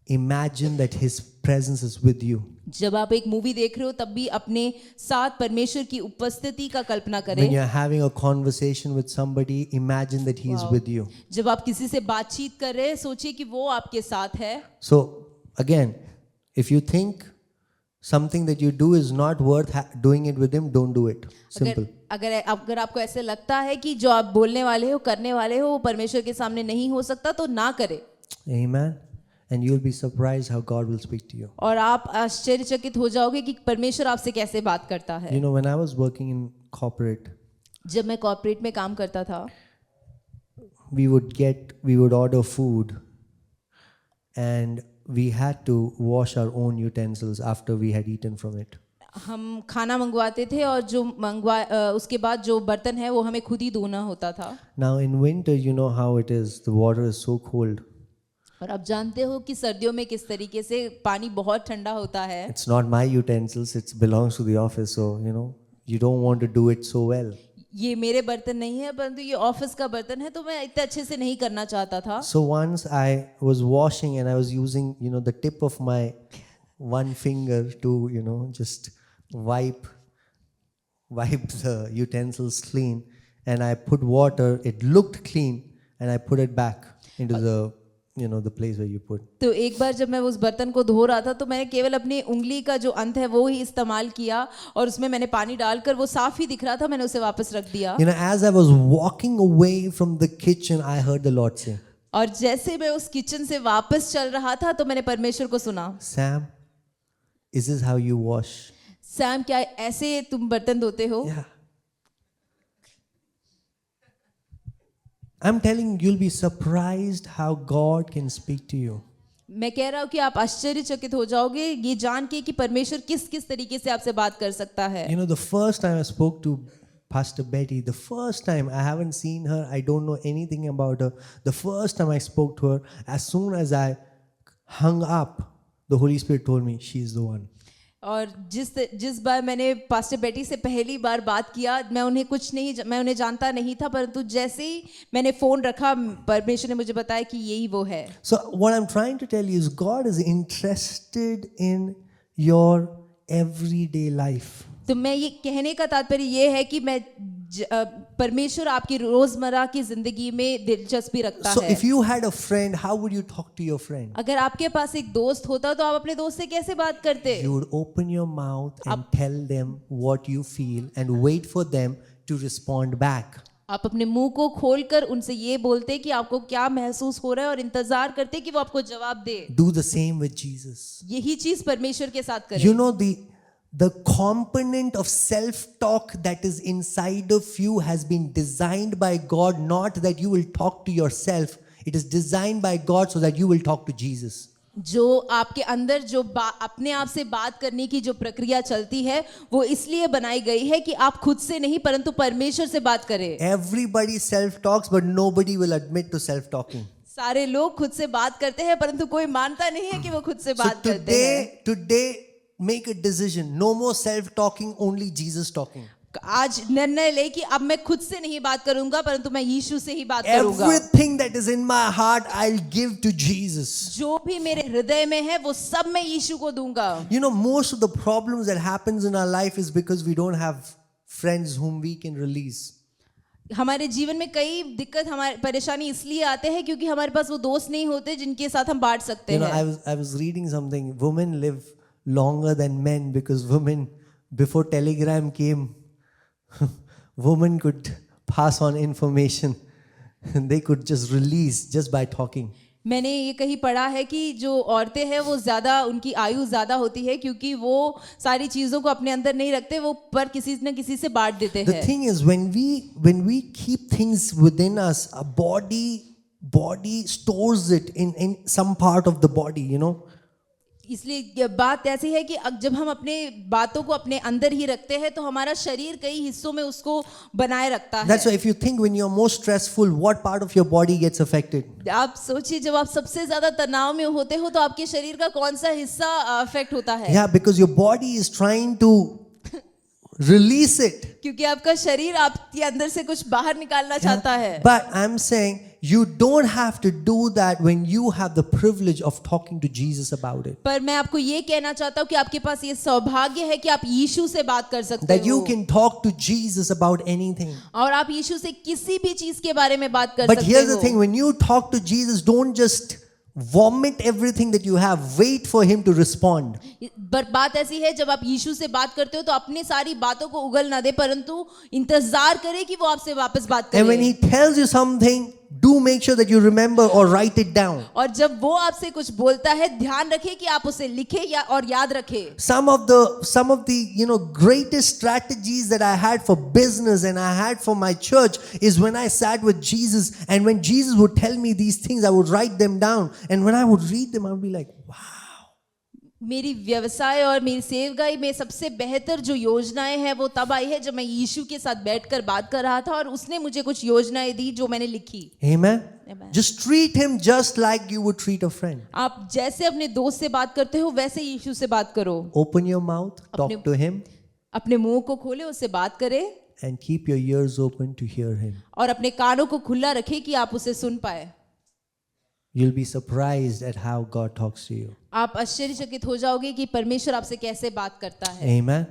A: imagine that His presence is with you.
B: जब आप एक मूवी देख रहे हो तब भी अपने साथ परमेश्वर की उपस्थिति का कल्पना करें।
A: When you're having a conversation with somebody, imagine that He is with you.
B: जब आप किसी से बातचीत कर रहे हैं सोचिए कि वो आपके साथ है।
A: So again, if you think something that you do is not worth doing it with Him, don't do it. Simple.
B: अगर आपको ऐसे लगता है कि जो आप बोलने वाले हो, करने वाले हो, वो परमेश्वर के सामने नहीं हो सकता तो ना करें।
A: Amen. And you'll be surprised how God will speak to you.
B: और आप आश्चर्यचकित हो जाओगे कि परमेश्वर आपसे कैसे बात करता है।
A: You know, when I was working in corporate,
B: जब मैं कॉर्पोरेट में काम करता था,
A: we would order food and we had to wash our own utensils after we had eaten from it.
B: हम खाना मंगवाते थे और जो उसके बाद जो बर्तन है वो हमें खुद ही धोना होता था।
A: Now in winter, you know how it is. The water is so cold.
B: और आप जानते हो कि सर्दियों में किस तरीके से पानी बहुत ठंडा होता है।
A: It's not my utensils, it belongs to the office, so you know, you don't want to do it so well.
B: ये मेरे बर्तन नहीं है परंतु ये ऑफिस का बर्तन है तो मैं इतने अच्छे से नहीं करना चाहता था।
A: So once I was washing and I was using, you know, the tip of my one finger to, you know, just wipe the utensils clean, and I put water, it looked clean, and I put it back into the, you know, the place where you put.
B: तो एक बार जब मैं उस बर्तन को धो रहा था तो मैंने केवल अपनी उंगली का जो अंत है वो ही इस्तेमाल किया और उसमें मैंने पानी डालकर, वो साफ ही दिख रहा था, मैंने उसे वापस रख दिया।
A: You know, as I was walking away from the kitchen, I heard the Lord say,
B: और जैसे मैं उस किचन से वापस चल रहा था तो मैंने परमेश्वर को सुना,
A: Sam, is this how you wash?
B: Sam क्या ऐसे तुम बर्तन धोते हो?
A: Yeah. I'm telling you, you'll be surprised how God can speak to you.
B: मैं कह रहा हूँ कि आप आश्चर्यचकित हो जाओगे ये जान के कि परमेश्वर किस किस तरीके से आपसे बात कर सकता है।
A: You know, the first time I spoke to Pastor Betty, the first time, I haven't seen her, I don't know anything about her. The first time I spoke to her, as soon as I hung up, the Holy Spirit told me, she's the one.
B: और जिस बार मैंने pastor बेटी से पहली बार बात किया, मैं उन्हें जानता नहीं था, परंतु जैसे ही मैंने फोन रखा, परमेश्वर ने मुझे बताया कि यही वो है।
A: So what I'm trying to tell you is God is interested in your everyday life.
B: तो मैं ये कहने का तात्पर्य ये है कि परमेश्वर आपकी रोजमर्रा की जिंदगी में दिलचस्पी रखता
A: So
B: है।
A: if you had a friend, how would you talk to your friend?
B: अगर आपके पास एक दोस्त होता तो आप अपने दोस्त से कैसे बात करते?
A: You would open your mouth and tell them what you feel and wait for them to respond back.
B: आप अपने मुंह को खोलकर उनसे ये बोलते कि आपको क्या महसूस हो रहा है और इंतजार करते कि वो आपको जवाब दे।
A: Do the same with Jesus.
B: यही चीज परमेश्वर के साथ करें।
A: You know the component of self-talk that is inside of you has been designed by God, not that you will talk to yourself. It is designed by God so that you will talk to Jesus.
B: जो आपके अंदर जो अपने आप से बात करने की जो प्रक्रिया चलती है, वो इसलिए बनाई गई है कि आप खुद से नहीं परंतु परमेश्वर से बात करें।
A: Everybody self-talks, but nobody will admit to self-talking.
B: सारे लोग खुद से बात करते हैं परंतु कोई मानता नहीं है कि वो खुद से
A: So
B: बात करते हैं।
A: today make a decision. No more self-talking, only Jesus talking.
B: आज निर्णय ले कि अब मैं खुद से नहीं बात करूंगा परंतु मैं यीशु से ही बात करूंगा।
A: Everything that is in my heart, I'll give to Jesus.
B: जो भी मेरे हृदय में है वो सब मैं यीशु को दूंगा।
A: You know, most of the problems that happens in our life is because we don't have friends whom we can release.
B: हमारे जीवन में कई दिक्कत, हमारे परेशानी इसलिए आते हैं क्योंकि हमारे पास वो दोस्त नहीं होते जिनके साथ हम बांट सकते
A: You know,
B: हैं।
A: I was reading something. Women live longer than men because women, before telegram came, women could pass on information. They could just release just by talking.
B: मैंने ये कहीं पढ़ा है कि जो औरतें हैं वो ज़्यादा, उनकी आयु ज़्यादा होती है क्योंकि वो सारी चीज़ों को अपने अंदर नहीं रखते, वो पर किसी न किसी से बांट देते
A: The
B: हैं।
A: thing is, when we keep things within us, our body stores it in some part of the body, you know.
B: इसलिए बात ऐसी है कि जब हम अपने बातों को अपने अंदर ही रखते हैं तो हमारा शरीर कई हिस्सों में उसको बनाए रखता है।
A: That's why if you think when you're most stressful, what part of your body gets affected?
B: आप सोचिए जब आप सबसे ज्यादा तनाव में होते हो तो आपके शरीर का कौन सा हिस्सा अफेक्ट होता है?
A: Yeah, because your body is trying to release it.
B: क्योंकि आपका शरीर आपके अंदर से कुछ बाहर निकालना चाहता है।
A: But I'm saying you don't have to do that when you have the privilege of talking to Jesus about it.
B: पर मैं आपको ये कहना चाहता हूँ कि आपके पास ये सौभाग्य है कि आप यीशु से बात कर सकते
A: That you
B: हो
A: can talk to Jesus about anything.
B: और आप यीशु से किसी भी चीज के बारे में बात कर
A: But
B: सकते
A: here's the
B: हो।
A: thing, when you talk to Jesus, don't just vomit everything that you have. Wait for him to respond.
B: पर बात ऐसी है जब आप यीशु से बात करते हो तो अपनी सारी बातों को उगल ना दे परंतु इंतजार करे कि वो आपसे वापस बात
A: And when
B: करे।
A: he tells you something, do make sure that you remember or write it down.
B: और जब वो आपसे कुछ बोलता है ध्यान रखें कि आप उसे लिखें या और याद रखें।
A: Some of the greatest strategies that I had for business and I had for my church is when I sat with Jesus, and when Jesus would tell me these things, I would write them down, and when I would read them, I would be like, wow.
B: मेरी व्यवसाय और मेरी सेवकाई में सबसे बेहतर जो योजनाएं हैं वो तब आई है जब मैं यीशु के साथ बैठकर बात कर रहा था और उसने मुझे कुछ योजनाएं दी जो मैंने लिखी।
A: Amen.
B: Amen.
A: Just treat him just like you would treat a friend.
B: आप जैसे अपने दोस्त से बात करते हो वैसे यीशु से बात करो।
A: Open your mouth, talk to him,
B: अपने मुंह को खोले, उससे बात करें
A: and keep your ears open to hear him.
B: और अपने कानों को खुला रखें कि आप उसे सुन पाए।
A: You'll be surprised at how God talks to you.
B: आप आश्चर्यचकित हो जाओगे कि परमेश्वर आपसे कैसे बात करता है।
A: Amen.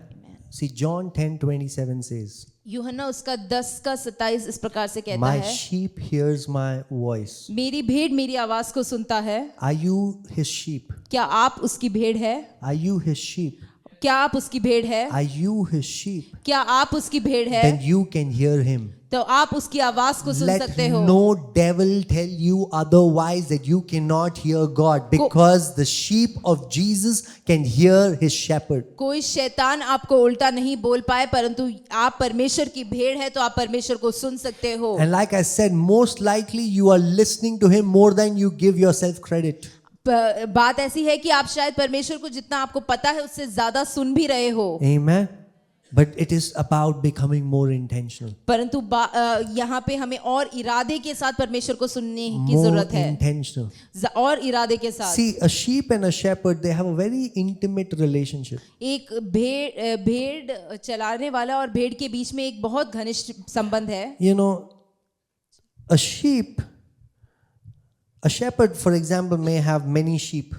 A: See, John 10:27 says,
B: यूहन्ना उसका 10:27 इस प्रकार से कहता
A: My
B: है,
A: sheep hears my voice.
B: मेरी भेड़ मेरी आवाज को सुनता है।
A: Are you his sheep?
B: क्या आप उसकी भेड़ है?
A: Are you his sheep?
B: क्या आप उसकी भेड़ है?
A: Are you his sheep?
B: क्या आप उसकी भेड़ है?
A: Then you can hear him.
B: तो आप उसकी आवाज को सुन
A: Let
B: सकते हो।
A: no devil tell you otherwise that you cannot hear God, because the sheep of Jesus can hear his shepherd.
B: कोई शैतान आपको उल्टा नहीं बोल पाए परंतु आप परमेश्वर की भेड़ है तो आप परमेश्वर को सुन सकते हो।
A: And like I said, most likely you are listening to him more than you give yourself credit.
B: बात ऐसी है कि आप शायद परमेश्वर को जितना आपको पता है उससे ज्यादा सुन भी रहे हो।
A: Amen. But it is about becoming more intentional.
B: परंतु यहाँ पे हमें और इरादे के साथ परमेश्वर को सुनने की
A: More
B: जरूरत है,
A: intentional.
B: और इरादे के साथ।
A: See, a sheep and a shepherd, they have a very intimate relationship.
B: एक भेड़ चलाने वाला और भेड़ के बीच में एक बहुत घनिष्ठ संबंध है।
A: You know, a shepherd, for example, may have many sheep.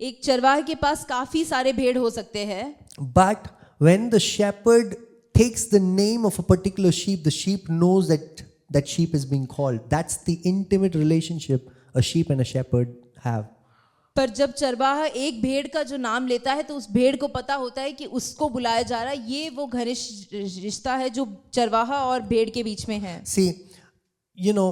B: एक चरवाहे के पास काफी सारे भेड़ हो सकते हैं,
A: But when the shepherd takes the name of a particular sheep, the sheep knows that that sheep is being called. That's the intimate relationship a sheep and a shepherd have.
B: पर जब चरवाहा एक भेड़ का जो नाम लेता है तो उस भेड़ को पता होता है कि उसको बुलाया जा रहा है। ये वो घनिष्ठ रिश्ता है जो चरवाहा और भेड़ के बीच में है।
A: See, you know,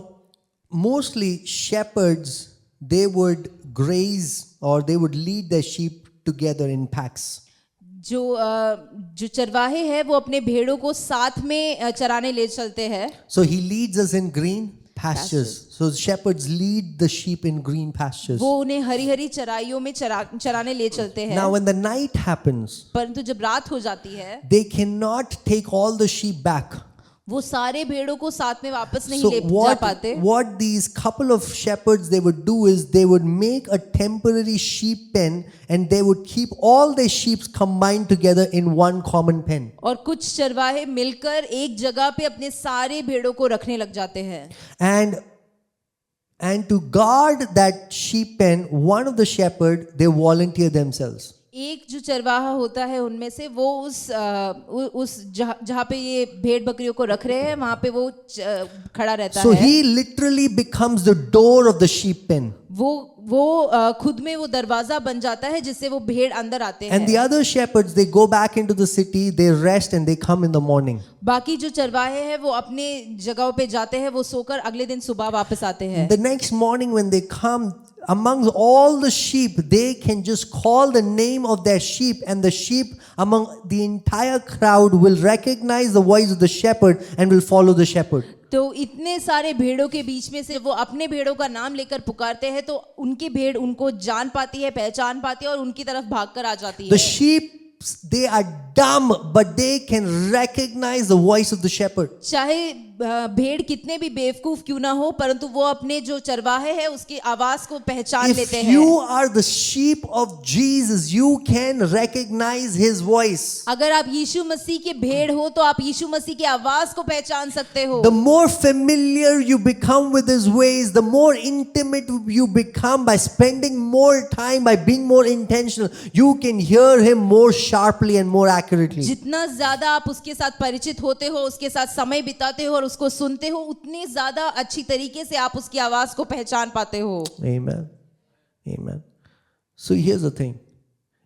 A: mostly shepherds, they would graze or they would lead their sheep together in packs.
B: जो चरवाहे हैं वो अपने भेड़ों को साथ में चराने ले चलते हैं।
A: So he leads us in green pastures. So shepherds lead the sheep in green pastures.
B: वो उन्हें हरी हरी चराइयों में चराने ले चलते हैं।
A: Now when the night happens,
B: परंतु जब रात हो जाती है,
A: they cannot take all the sheep back.
B: वो सारे भेड़ों को साथ में वापस नहीं
A: So
B: ले जा पाते।
A: what these couple of shepherds they would do is they would make a temporary sheep pen and they would keep all their sheep combined together in one common pen.
B: और कुछ चरवाहे मिलकर एक जगह पे अपने सारे भेड़ों को रखने लग जाते हैं।
A: And to guard that sheep pen, one of the shepherd they volunteer themselves.
B: एक जो चरवाहा होता है उनमें से वो उस जहाँ पे ये भेड़ बकरियों को रख रहे हैं वहां पे वो खड़ा रहता
A: So
B: है।
A: he literally becomes the door of the sheep pen.
B: वो खुद में वो दरवाजा बन जाता है जिससे वो भेड़ अंदर आते हैं।
A: And the other shepherds they go back into the city, they rest and they come in the morning.
B: बाकी जो चरवाहे हैं वो अपने जगहों पे जाते हैं, वो सोकर अगले दिन सुबह वापस आते हैं।
A: The next morning when they come, amongst all the sheep, they can just call the name of their sheep, and the sheep among the entire crowd will recognize the voice of the shepherd and will follow the shepherd.
B: तो इतने सारे भेड़ों के बीच में से वो अपने भेड़ों का नाम लेकर पुकारते हैं तो उनकी भेड़ उनको जान पाती है, पहचान पाती है और उनकी तरफ भागकर आ जाती है।
A: The sheep, they are dumb, but they can recognize the voice of the shepherd.
B: चाहे भेड़ कितने भी बेवकूफ क्यों ना हो, परंतु वो अपने जो चरवाहे हैं उसकी आवाज को पहचान लेते
A: If
B: हैं।
A: you are the sheep of Jesus, you can recognize his voice.
B: अगर आप यीशु मसीह के भेड़ हो तो आप यीशु मसीह की आवाज को पहचान सकते हो।
A: The more familiar you become with his ways, the more intimate you become by spending more time, by being more intentional, you can hear him more sharply and more accurately.
B: जितना ज्यादा आप उसके साथ परिचित होते हो, उसके साथ समय बिताते हो और उसको सुनते हो, उतनी ज्यादा अच्छी तरीके से आप उसकी आवाज को पहचान पाते हो।
A: Amen. Amen. So here's the thing.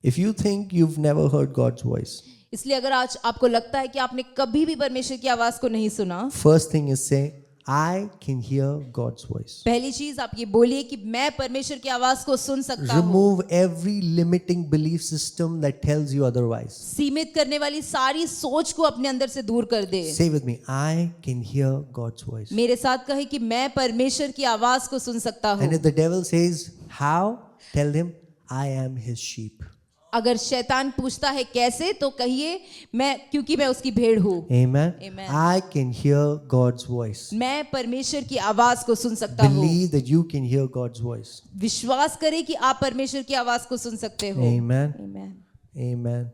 A: If you think you've never heard God's voice,
B: इसलिए अगर आज आपको लगता है कि आपने कभी भी परमेश्वर की आवाज को नहीं सुना,
A: first thing is say, I can hear God's voice.
B: पहली चीज आप ये बोलिए कि मैं परमेश्वर की आवाज को सुन सकता हूँ।
A: Remove every limiting belief system that tells you otherwise.
B: सीमित करने वाली सारी सोच को अपने अंदर से दूर कर दे।
A: Say with me, I can hear God's voice.
B: मेरे साथ कहे कि मैं परमेश्वर की आवाज को सुन सकता हूँ।
A: And if the devil says, how? Tell him, I am his sheep.
B: अगर शैतान पूछता है कैसे, तो कहिए क्योंकि मैं उसकी भेड़ हूँ।
A: Amen.
B: Amen.
A: I can hear God's voice.
B: मैं परमेश्वर की आवाज को सुन सकता हूँ।
A: Believe that you can hear God's voice.
B: विश्वास करें कि आप परमेश्वर की आवाज को सुन सकते हो।
A: Amen.
B: Amen.
A: Amen.